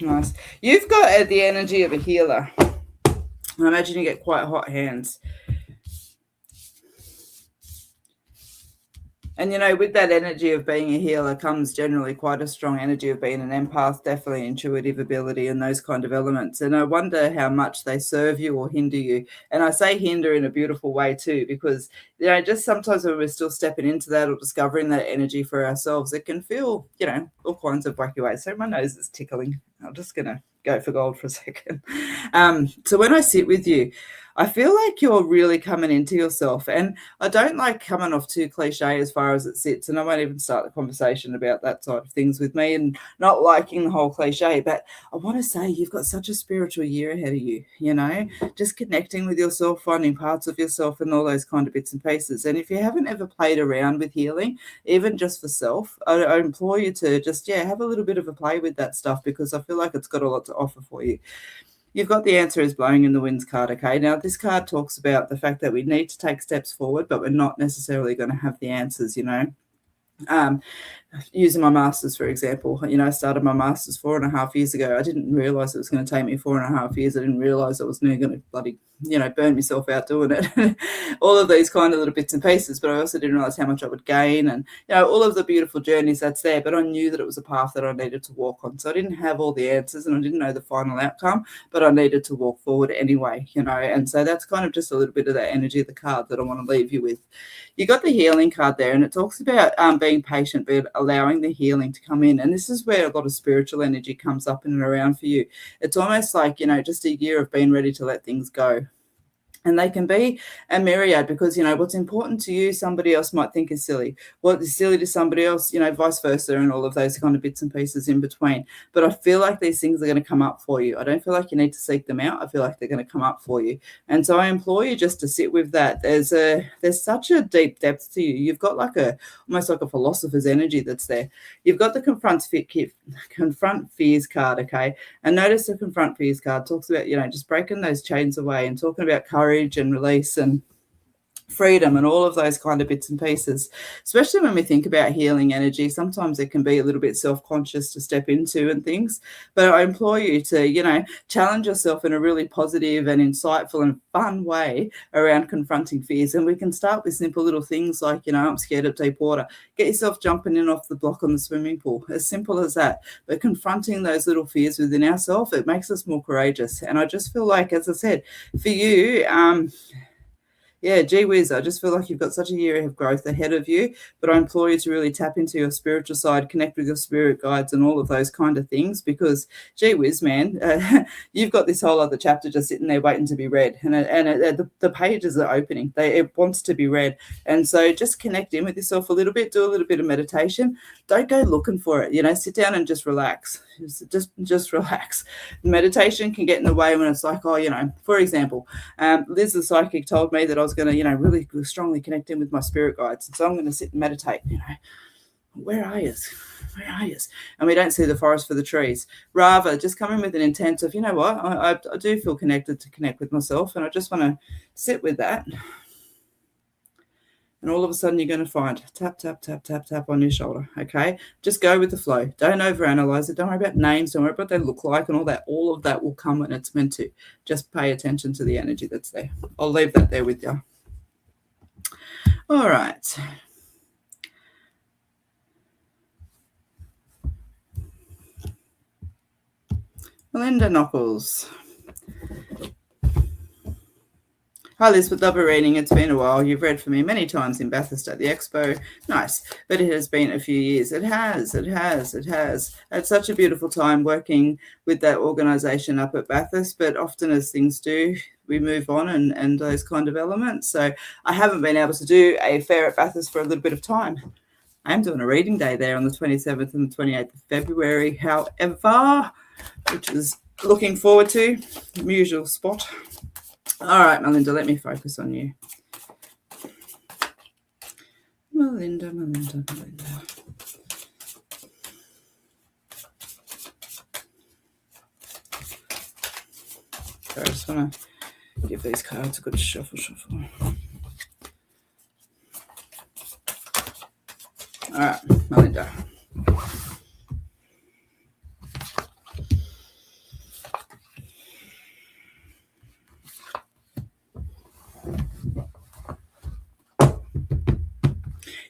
[SPEAKER 1] Nice. You've got the energy of a healer. I imagine you get quite hot hands. And, with that energy of being a healer comes generally quite a strong energy of being an empath, definitely intuitive ability and those kind of elements. And I wonder how much they serve you or hinder you. And I say hinder in a beautiful way too, because, just sometimes when we're still stepping into that or discovering that energy for ourselves, it can feel, all kinds of wacky ways. So my nose is tickling. I'm just going to go for gold for a second. So when I sit with you, I feel like you're really coming into yourself. And I don't like coming off too cliche as far as it sits. And I won't even start the conversation about that side of things with me and not liking the whole cliche. But I want to say you've got such a spiritual year ahead of you, just connecting with yourself, finding parts of yourself and all those kind of bits and pieces. And if you haven't ever played around with healing, even just for self, I implore you to just, have a little bit of a play with that stuff, because I feel like it's got a lot to offer for you. You've got the answer is blowing in the winds card, okay? Now, this card talks about the fact that we need to take steps forward, but we're not necessarily going to have the answers, Using my master's, for example, I started my master's 4.5 years ago. I didn't realize it was going to take me 4.5 years. I didn't realize I was nearly going to bloody, burn myself out doing it. All of these kind of little bits and pieces, but I also didn't realize how much I would gain and, all of the beautiful journeys that's there. But I knew that it was a path that I needed to walk on. So I didn't have all the answers and I didn't know the final outcome, but I needed to walk forward anyway, and so that's kind of just a little bit of that energy of the card that I want to leave you with. You got the healing card there, and it talks about being patient, but allowing the healing to come in. And this is where a lot of spiritual energy comes up in and around for you. It's almost like, just a year of being ready to let things go. And they can be a myriad, because, what's important to you, somebody else might think is silly. What is silly to somebody else, vice versa, and all of those kind of bits and pieces in between. But I feel like these things are going to come up for you. I don't feel like you need to seek them out. I feel like they're going to come up for you. And so I implore you just to sit with that. There's such a deep depth to you. You've got almost like a philosopher's energy that's there. You've got the confront fears card, okay? And notice the confront fears card talks about, just breaking those chains away and talking about courage and release and freedom and all of those kind of bits and pieces, especially when we think about healing energy. Sometimes it can be a little bit self-conscious to step into and things, but I implore you to, challenge yourself in a really positive and insightful and fun way around confronting fears. And we can start with simple little things like, I'm scared of deep water. Get yourself jumping in off the block on the swimming pool, as simple as that. But confronting those little fears within ourselves, it makes us more courageous. And I just feel like, as I said, for you, gee whiz, I just feel like you've got such a year of growth ahead of you, but I implore you to really tap into your spiritual side, connect with your spirit guides and all of those kind of things, because gee whiz, man, you've got this whole other chapter just sitting there waiting to be read, and the pages are opening. It wants to be read. And so just connect in with yourself a little bit, do a little bit of meditation. Don't go looking for it, sit down and just relax. Just relax. Meditation can get in the way when it's like, for example, Liz the psychic told me that I was going to, really strongly connect in with my spirit guides. And so I'm going to sit and meditate, where are you? Where are you? And we don't see the forest for the trees. Rather, just come in with an intent of, what, I do feel connected to connect with myself, and I just want to sit with that. And all of a sudden you're going to find tap, tap, tap, tap, tap on your shoulder, okay? Just go with the flow. Don't overanalyze it. Don't worry about names. Don't worry about what they look like and all that. All of that will come when it's meant to. Just pay attention to the energy that's there. I'll leave that there with you. All right. Melinda Knuckles. Hi Liz, would love a reading. It's been a while. You've read for me many times in Bathurst at the Expo. Nice. But it has been a few years. It has. It's such a beautiful time working with that organisation up at Bathurst, but often as things do, we move on and those kind of elements. So I haven't been able to do a fair at Bathurst for a little bit of time. I'm doing a reading day there on the 27th and the 28th of February, however, which is looking forward to, the usual spot. All right, Melinda, let me focus on you. Melinda. So I just want to give these cards a good shuffle. All right, Melinda.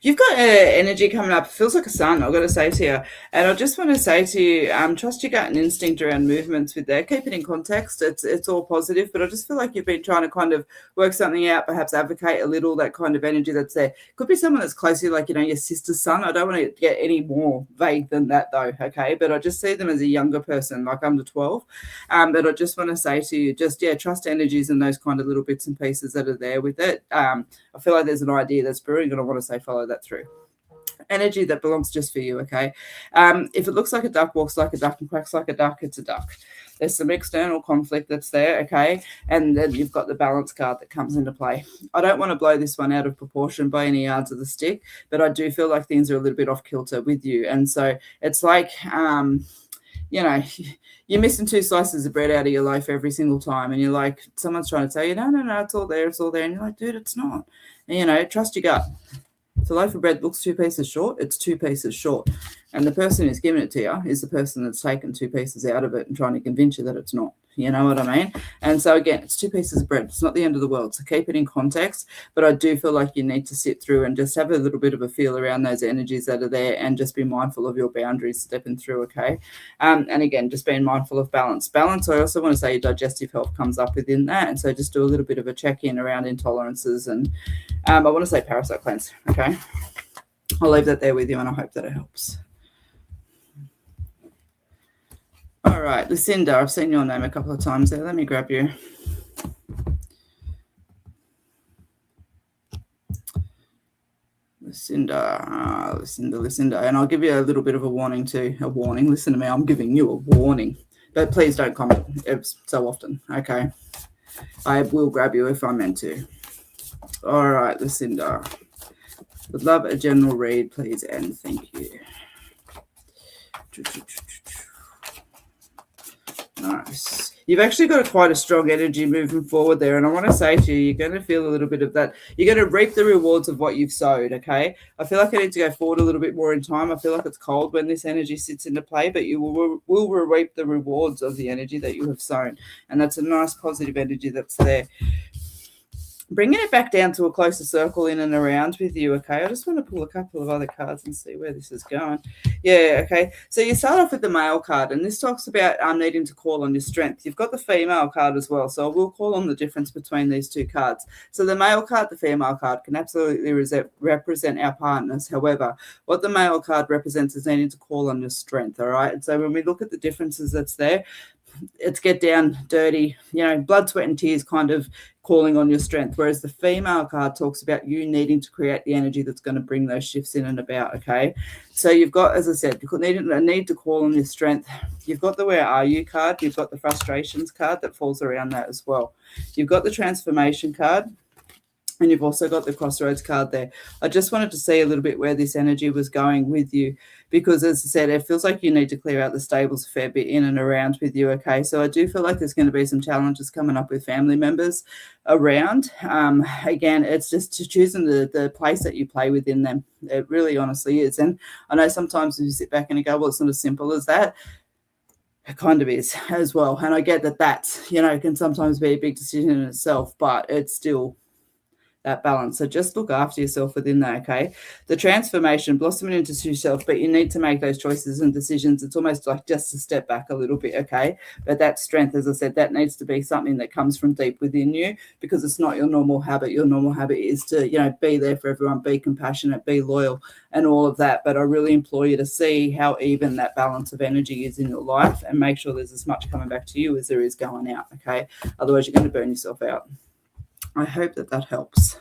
[SPEAKER 1] You've got energy coming up. It feels like a sun, I've got to say to you. And I just want to say to you, trust your gut and instinct around movements with that. Keep it in context. It's all positive, but I just feel like you've been trying to kind of work something out, perhaps advocate a little, that kind of energy that's there. Could be someone that's close to you, like, your sister's son. I don't want to get any more vague than that, though, okay? But I just see them as a younger person, like under 12. But I just want to say to you, just, trust energies and those kind of little bits and pieces that are there with it. I feel like there's an idea that's brewing, and I want to say follow that through. Energy that belongs just for you, okay? If it looks like a duck, walks like a duck, and quacks like a duck, it's a duck. There's some external conflict that's there, okay? And then you've got the balance card that comes into play. I don't want to blow this one out of proportion by any yards of the stick, but I do feel like things are a little bit off kilter with you. And so it's like, you're missing 2 slices of bread out of your loaf every single time, and you're like, someone's trying to tell you, no, it's all there, and you're like, dude, it's not. And, trust your gut. If a loaf of bread looks 2 pieces short, it's 2 pieces short. And the person who's giving it to you is the person that's taken 2 pieces out of it and trying to convince you that it's not. You know what I mean? And so, again, it's 2 pieces of bread. It's not the end of the world. So keep it in context. But I do feel like you need to sit through and just have a little bit of a feel around those energies that are there, and just be mindful of your boundaries stepping through, okay? And again, just being mindful of balance. Balance, I also want to say your digestive health comes up within that. And so just do a little bit of a check-in around intolerances. And I want to say parasite cleanse, okay? I'll leave that there with you, and I hope that it helps. All right, Lucinda, I've seen your name a couple of times there. Let me grab you. Lucinda. And I'll give you a little bit of a warning too. A warning. Listen to me, I'm giving you a warning. But please don't comment so often, okay? I will grab you if I'm meant to. All right, Lucinda. Would love a general read, please, and thank you. Nice. You've actually got quite a strong energy moving forward there. And I want to say to you, you're going to feel a little bit of that. You're going to reap the rewards of what you've sowed, okay? I feel like I need to go forward a little bit more in time. I feel like it's cold when this energy sits into play, but you will reap the rewards of the energy that you have sown. And that's a nice positive energy that's there. Bringing it back down to a closer circle in and around with you, okay? I just want to pull a couple of other cards and see where this is going. Yeah, okay. So you start off with the male card, and this talks about needing to call on your strength. You've got the female card as well, so we'll call on the difference between these 2 cards. So the male card, the female card can absolutely represent our partners. However, what the male card represents is needing to call on your strength, all right? And so when we look at the differences that's there, it's get down, dirty, blood, sweat, and tears kind of calling on your strength, whereas the female card talks about you needing to create the energy that's going to bring those shifts in and about, okay? So you've got, as I said, you've got a need to call on your strength. You've got the where are you card. You've got the frustrations card that falls around that as well. You've got the transformation card. And you've also got the crossroads card there. I just wanted to see a little bit where this energy was going with you, because, as I said, it feels like you need to clear out the stables a fair bit in and around with you, okay? So I do feel like there's going to be some challenges coming up with family members around. Again, it's just choosing the place that you play within them. It really honestly is. And I know sometimes you sit back and you go, well, it's not as simple as that. It kind of is as well. And I get that that's, can sometimes be a big decision in itself, but it's still that balance. So just look after yourself within that, okay? The transformation, blossoming into yourself, but you need to make those choices and decisions. It's almost like just to step back a little bit, okay? But that strength, as I said, that needs to be something that comes from deep within you, because it's not your normal habit. Your normal habit is to, be there for everyone, be compassionate, be loyal, and all of that. But I really implore you to see how even that balance of energy is in your life, and make sure there's as much coming back to you as there is going out, okay? Otherwise, you're going to burn yourself out. I hope that helps.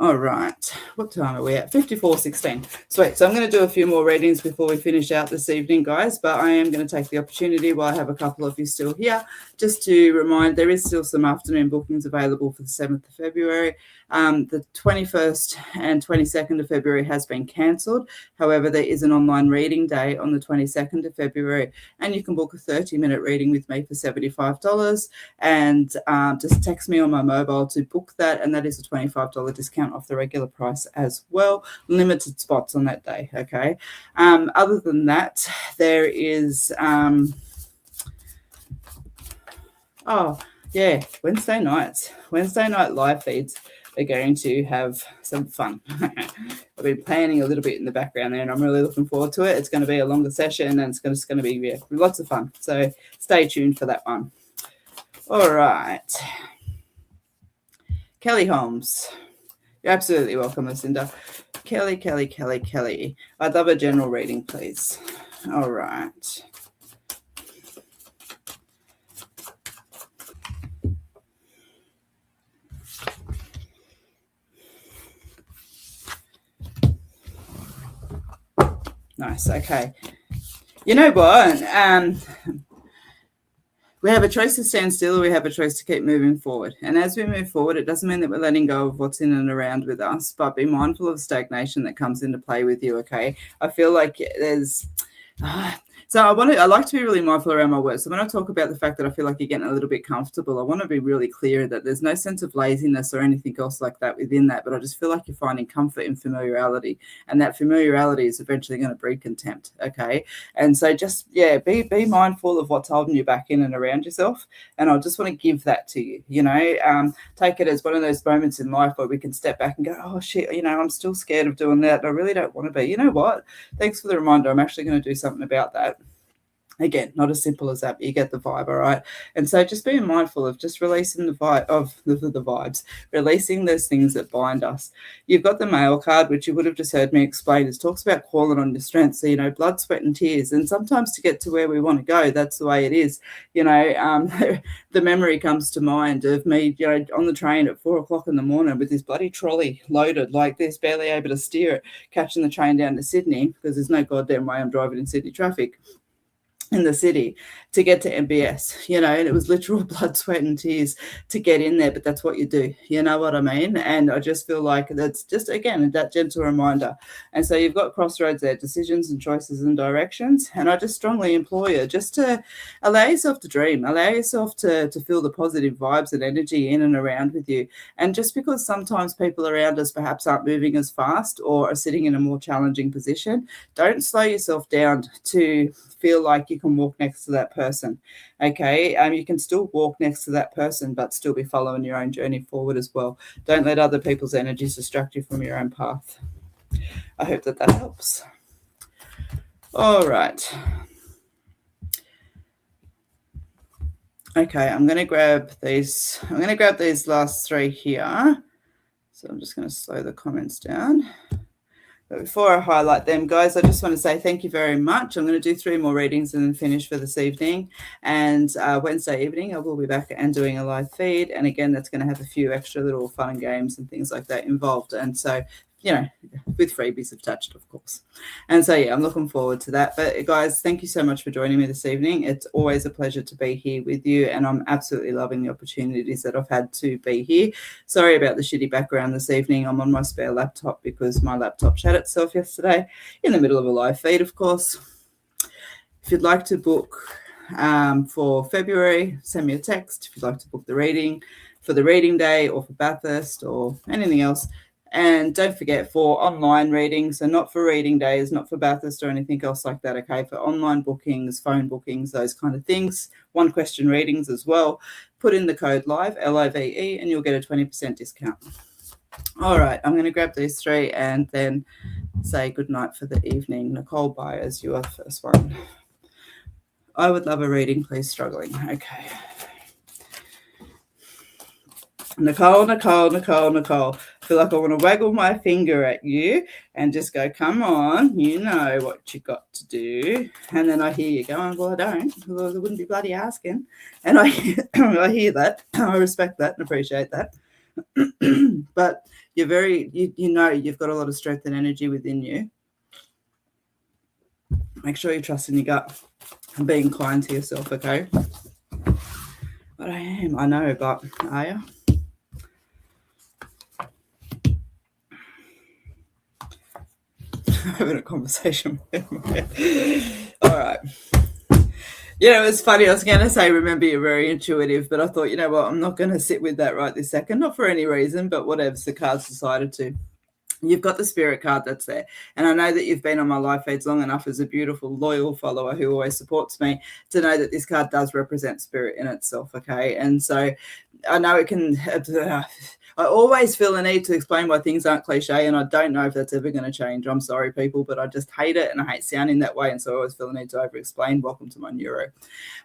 [SPEAKER 1] All right. What time are we at? 54:16. Sweet. So I'm going to do a few more readings before we finish out this evening, guys. But I am going to take the opportunity while I have a couple of you still here, just to remind there is still some afternoon bookings available for the 7th of February. The 21st and 22nd of February has been cancelled. However, there is an online reading day on the 22nd of February, and you can book a 30-minute reading with me for $75. And just text me on my mobile to book that, and that is a $25 discount off the regular price as well. Limited spots on that day, okay? Other than that, there is... Wednesday night live feeds. we're going to have some fun. I've been planning a little bit in the background there, and I'm really looking forward to it. It's going to be a longer session, and it's just going to be lots of fun. So stay tuned for that one. All right. Kelly Holmes. You're absolutely welcome, Lucinda. Kelly. I'd love a general reading, please. All right. Nice. Okay. You know what? We have a choice to stand still, or we have a choice to keep moving forward. And as we move forward, it doesn't mean that we're letting go of what's in and around with us, but be mindful of stagnation that comes into play with you, okay? I feel like there's... So I like to be really mindful around my words. So when I talk about the fact that I feel like you're getting a little bit comfortable, I want to be really clear that there's no sense of laziness or anything else like that within that, but I just feel like you're finding comfort in familiarity, and that familiarity is eventually going to breed contempt, okay? And so just, be mindful of what's holding you back in and around yourself, and I just want to give that to you, take it as one of those moments in life where we can step back and go, oh, shit, I'm still scared of doing that. I really don't want to be. You know what? Thanks for the reminder. I'm actually going to do something about that. Again, not as simple as that, but you get the vibe, all right? And so just being mindful of just releasing the vibe of the vibes, releasing those things that bind us. You've got the mail card, which you would have just heard me explain. It talks about calling on your strength. So, blood, sweat, and tears. And sometimes to get to where we want to go, that's the way it is. The memory comes to mind of me, on the train at 4:00 in the morning with this bloody trolley loaded like this, barely able to steer it, catching the train down to Sydney, because there's no goddamn way I'm driving in Sydney traffic in the city to get to MBS, and it was literal blood, sweat, and tears to get in there, but that's what you do, you know what I mean? And I just feel like that's just, again, that gentle reminder. And so you've got crossroads there, decisions and choices and directions, and I just strongly implore you just to allow yourself to dream, allow yourself to feel the positive vibes and energy in and around with you. And just because sometimes people around us perhaps aren't moving as fast or are sitting in a more challenging position, don't slow yourself down to feel like you can walk next to that person, okay? You can still walk next to that person, but still be following your own journey forward as well. Don't let other people's energies distract you from your own path. I hope that helps. All right. Okay, I'm going to grab these. I'm going to grab these last three here. So I'm just going to slow the comments down. But before I highlight them, guys, I just want to say thank you very much. I'm going to do 3 more readings and then finish for this evening. And Wednesday evening, I will be back and doing a live feed. And again, that's going to have a few extra little fun and games and things like that involved. And so, with freebies attached, of course. And so, I'm looking forward to that. But guys, thank you so much for joining me this evening. It's always a pleasure to be here with you. And I'm absolutely loving the opportunities that I've had to be here. Sorry about the shitty background this evening. I'm on my spare laptop because my laptop shut itself yesterday in the middle of a live feed, of course. If you'd like to book for February, send me a text. If you'd like to book the reading for the reading day or for Bathurst or anything else. And don't forget, for online readings, so not for reading days, not for Bathurst or anything else like that, okay, for online bookings, phone bookings, those kind of things, 1-question readings as well, put in the code LIVE, LIVE, and you'll get a 20% discount. All right, I'm going to grab these 3 and then say good night for the evening. Nicole Byers, you are the first one. I would love a reading, please, struggling. Okay. Nicole. I feel like I want to waggle my finger at you and just go, come on, you know what you got to do. And then I hear you going, well, I don't. Well, I wouldn't be bloody asking. And I hear that. I respect that and appreciate that. But you're very, you've got a lot of strength and energy within you. Make sure you trust in your gut and being kind to yourself, okay? But I am, I know, but are you? Having a conversation with him. All right. It's funny. I was going to say, remember, you're very intuitive, but I thought, you know what, I'm not going to sit with that right this second, not for any reason, but whatever the cards decided to. You've got the spirit card that's there. And I know that you've been on my live feeds long enough as a beautiful, loyal follower who always supports me to know that this card does represent spirit in itself, okay? And so I know it can... I always feel a need to explain why things aren't cliche, and I don't know if that's ever going to change. I'm sorry, people, but I just hate it, and I hate sounding that way, and so I always feel a need to over-explain. Welcome to my neuro.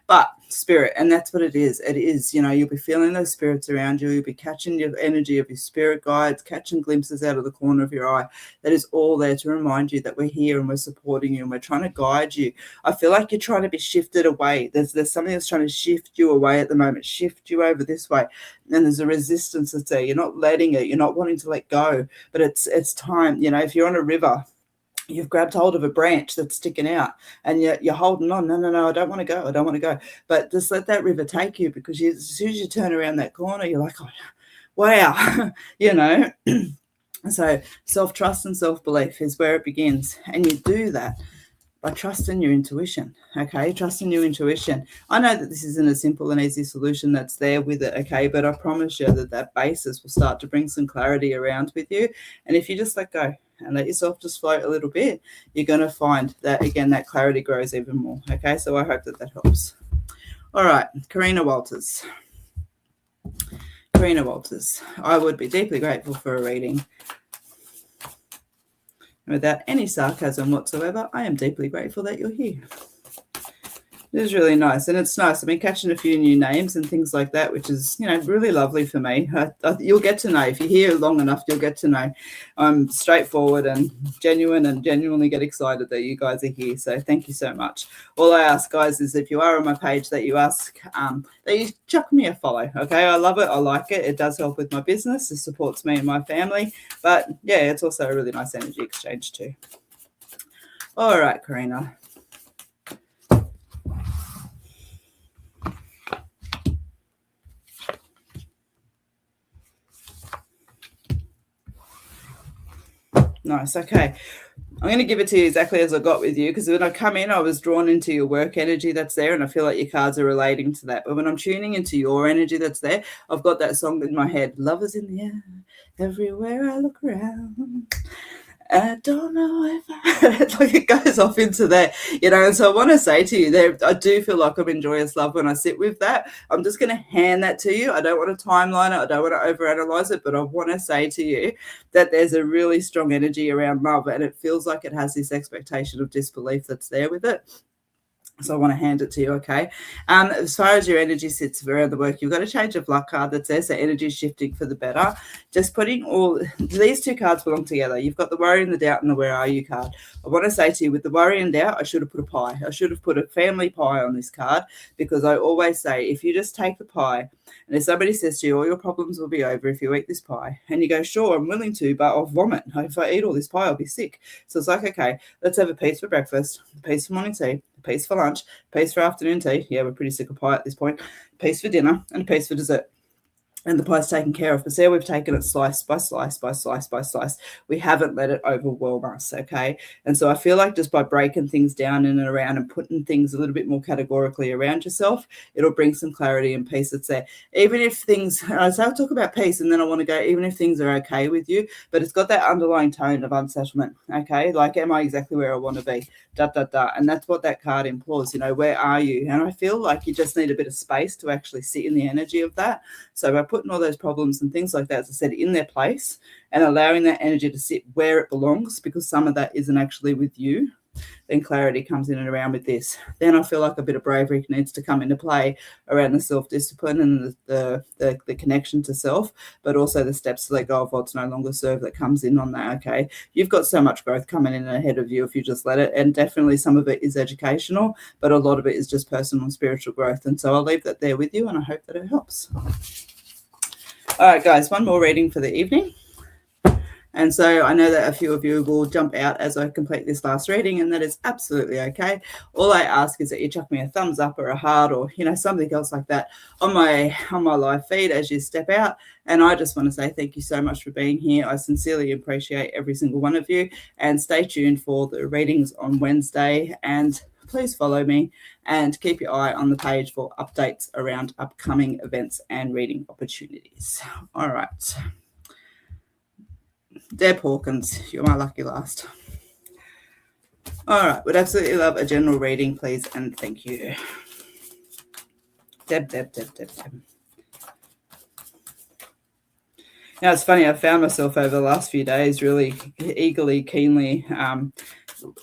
[SPEAKER 1] But spirit, and that's what it is. It is, you'll be feeling those spirits around you. You'll be catching your energy of your spirit guides, catching glimpses out of the corner of your eye. That is all there to remind you that we're here and we're supporting you and we're trying to guide you. I feel like you're trying to be shifted away. There's something that's trying to shift you away at the moment, shift you over this way. And there's a resistance that's there. You're not letting it. You're not wanting to let go. But it's time. If you're on a river, you've grabbed hold of a branch that's sticking out and you're holding on. No, I don't want to go. But just let that river take you, because as soon as you turn around that corner, you're like, oh, wow, So self-trust and self-belief is where it begins. And you do that by trusting your intuition, okay? Trusting your intuition. I know that this isn't a simple and easy solution that's there with it, okay? But I promise you that basis will start to bring some clarity around with you. And if you just let go and let yourself just float a little bit, you're going to find that, again, that clarity grows even more, okay? So I hope that helps. All right, Karina Walters. I would be deeply grateful for a reading. Without any sarcasm whatsoever, I am deeply grateful that you're here. It is really nice, and it's nice. I've been catching a few new names and things like that, which is, really lovely for me. You'll get to know. If you're here long enough, you'll get to know. I'm straightforward and genuine and genuinely get excited that you guys are here. So thank you so much. All I ask, guys, is if you are on my page, that you ask, that you chuck me a follow, okay? I love it. I like it. It does help with my business. It supports me and my family. But, yeah, it's also a really nice energy exchange too. All right, Karina. Nice. Okay. I'm going to give it to you exactly as I got with you, because when I come in, I was drawn into your work energy that's there, and I feel like your cards are relating to that. But when I'm tuning into your energy that's there, I've got that song in my head, Love is in the air, everywhere I look around. I don't know if like it goes off into that, and so I want to say to you there, I do feel like I'm in joyous love when I sit with that. I'm just going to hand that to you. I don't want to timeline it. I don't want to overanalyze it, but I want to say to you that there's a really strong energy around love, and it feels like it has this expectation of disbelief that's there with it. So I want to hand it to you, okay? As far as your energy sits around the work, you've got to change of luck card that's there, so energy is shifting for the better. Just putting all these two cards belong together. You've got the worry and the doubt and the where are you card. I want to say to you, with the worry and doubt, I should have put a pie. I should have put a family pie on this card, because I always say, if you just take the pie, and if somebody says to you, all your problems will be over if you eat this pie, and you go, sure, I'm willing to, but I'll vomit. If I eat all this pie, I'll be sick. So it's like, okay, let's have a piece for breakfast, a piece for morning tea, a piece for lunch, a piece for afternoon tea. Yeah, we're pretty sick of pie at this point. A piece for dinner and a piece for dessert. And the pie's taken care of. But see, we've taken it slice by slice by slice by slice. We haven't let it overwhelm us, okay? And so I feel like just by breaking things down in and around and putting things a little bit more categorically around yourself, it'll bring some clarity and peace that's there. Even if things, so I'll talk about peace, and then I want to go, even if things are okay with you, but it's got that underlying tone of unsettlement, okay? Like, am I exactly where I want to be? And that's what that card implores, where are you? And I feel like you just need a bit of space to actually sit in the energy of that. So by putting all those problems and things like that, as I said, in their place and allowing that energy to sit where it belongs, because some of that isn't actually with you, then clarity comes in and around with this. Then I feel like a bit of bravery needs to come into play around the self-discipline and the connection to self, but also the steps to let go of what's no longer served that comes in on that, okay? You've got so much growth coming in ahead of you if you just let it, and definitely some of it is educational, but a lot of it is just personal and spiritual growth. And so I'll leave that there with you, and I hope that it helps. All right, guys, one more reading for the evening. And so I know that a few of you will jump out as I complete this last reading, and that is absolutely okay. All I ask is that you chuck me a thumbs up or a heart or, something else like that on my live feed as you step out. And I just want to say thank you so much for being here. I sincerely appreciate every single one of you, and stay tuned for the readings on Wednesday. And please follow me and keep your eye on the page for updates around upcoming events and reading opportunities. All right. Deb Hawkins, you're my lucky last. All right, would absolutely love a general reading, please, and thank you. Deb. Now, it's funny, I found myself over the last few days really eagerly, keenly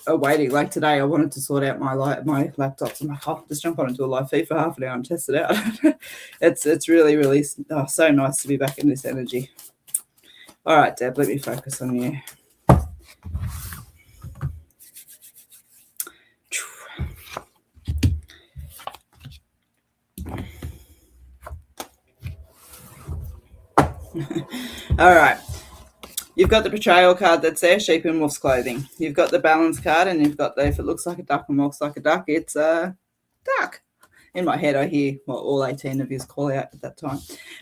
[SPEAKER 1] awaiting. Like today, I wanted to sort out my laptops. I'm like, oh, just jump on and do a live feed for half an hour and test it out. It's really, really so nice to be back in this energy. All right, Deb, let me focus on you. All right. You've got the betrayal card that's there, sheep in wolf's clothing. You've got the balance card, and you've got the, if it looks like a duck and walks like a duck, it's a duck. In my head, I hear what all 18 of you call out at that time.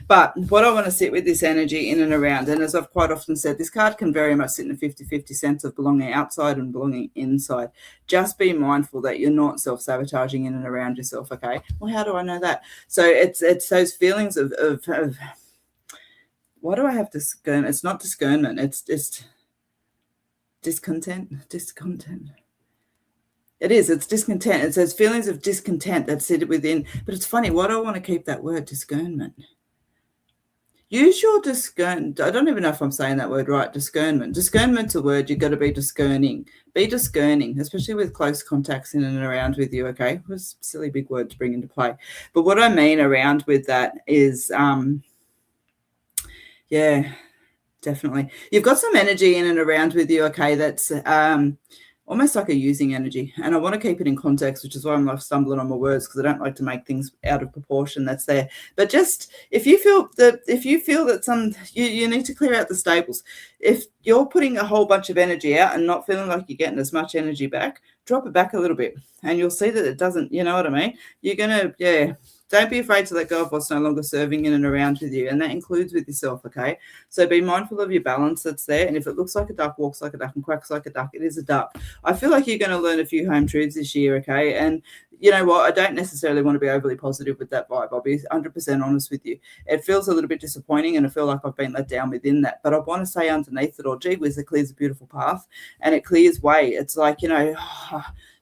[SPEAKER 1] But what I want to sit with this energy in and around, and as I've quite often said, this card can very much sit in a 50-50 sense of belonging outside and belonging inside. Just be mindful that you're not self-sabotaging in and around yourself, okay? Well, how do I know that? So it's those feelings of why do I have discernment? It's not discernment. It's just discontent. It is. It's discontent. It's those feelings of discontent that sit within. But it's funny. Why do I want to keep that word, discernment? Use your discern. I don't even know if I'm saying that word right. Discernment. Discernment's a word. You've got to be discerning. Be discerning, especially with close contacts in and around with you. Okay, it was a silly big word to bring into play. But what I mean around with that is, yeah, definitely. You've got some energy in and around with you, okay, that's almost like a using energy. And I want to keep it in context, which is why I'm like stumbling on my words, because I don't like to make things out of proportion that's there. But just if you feel that you need to clear out the stables. If you're putting a whole bunch of energy out and not feeling like you're getting as much energy back, drop it back a little bit. And you'll see that it doesn't, you know what I mean? You're going to, don't be afraid to let go of what's no longer serving in and around with you. And that includes with yourself, okay? So be mindful of your balance that's there. And if it looks like a duck, walks like a duck, and quacks like a duck, it is a duck. I feel like you're going to learn a few home truths this year, okay? And you know what? I don't necessarily want to be overly positive with that vibe. I'll be 100% honest with you. It feels a little bit disappointing, and I feel like I've been let down within that. But I want to say underneath it all, gee whiz, it clears a beautiful path, and it clears way. It's like,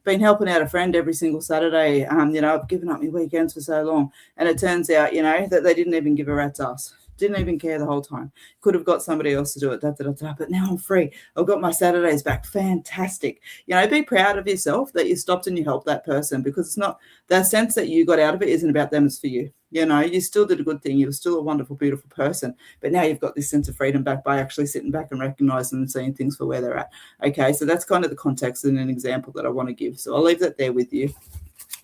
[SPEAKER 1] been helping out a friend every single Saturday. I've given up my weekends for so long. And it turns out, that they didn't even give a rat's ass. Didn't even care the whole time. Could have got somebody else to do it. But now I'm free. I've got my Saturdays back. Fantastic. Be proud of yourself that you stopped and you helped that person, because it's not the sense that you got out of it isn't about them, it's for you. You still did a good thing. You were still a wonderful, beautiful person. But now you've got this sense of freedom back by actually sitting back and recognizing and seeing things for where they're at. Okay, so that's kind of the context and an example that I want to give. So I'll leave that there with you.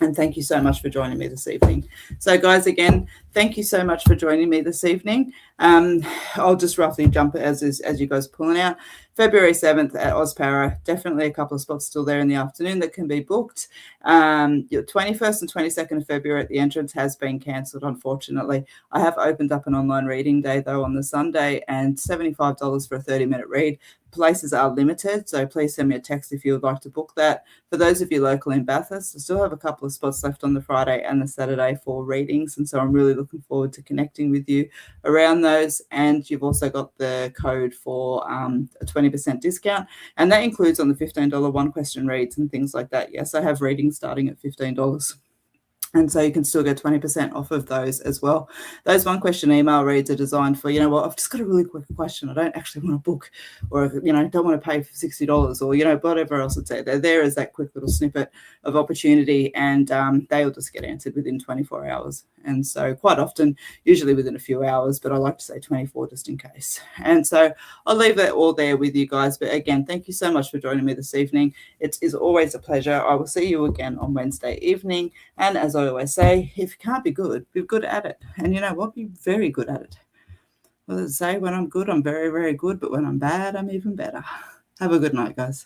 [SPEAKER 1] And thank you so much for joining me this evening. So, guys, again, thank you so much for joining me this evening. I'll just roughly jump as you guys are pulling out. February 7th at Ozpara, definitely a couple of spots still there in the afternoon that can be booked. Your 21st and 22nd of February at the entrance has been cancelled, unfortunately. I have opened up an online reading day, though, on the Sunday, and $75 for a 30-minute read. Places are limited, so please send me a text if you would like to book that. For those of you local in Bathurst, I still have a couple of spots left on the Friday and the Saturday for readings, and so I'm really looking forward to connecting with you around those. And you've also got the code for a 20% discount, and that includes on the $15 one-question reads and things like that. Yes, I have readings starting at $15. And so you can still get 20% off of those as well. Those one-question email reads are designed for, I've just got a really quick question. I don't actually want to book, or, don't want to pay for $60 or, whatever else it's there. They're there as that quick little snippet of opportunity, and they'll just get answered within 24 hours. And so quite often, usually within a few hours, but I like to say 24 just in case. And so I'll leave that all there with you guys. But again, thank you so much for joining me this evening. It is always a pleasure. I will see you again on Wednesday evening. And as I always say, if you can't be good, be good at it. And you know what? Be very good at it. Well, let's say when I'm good, I'm very, very good. But when I'm bad, I'm even better. Have a good night, guys.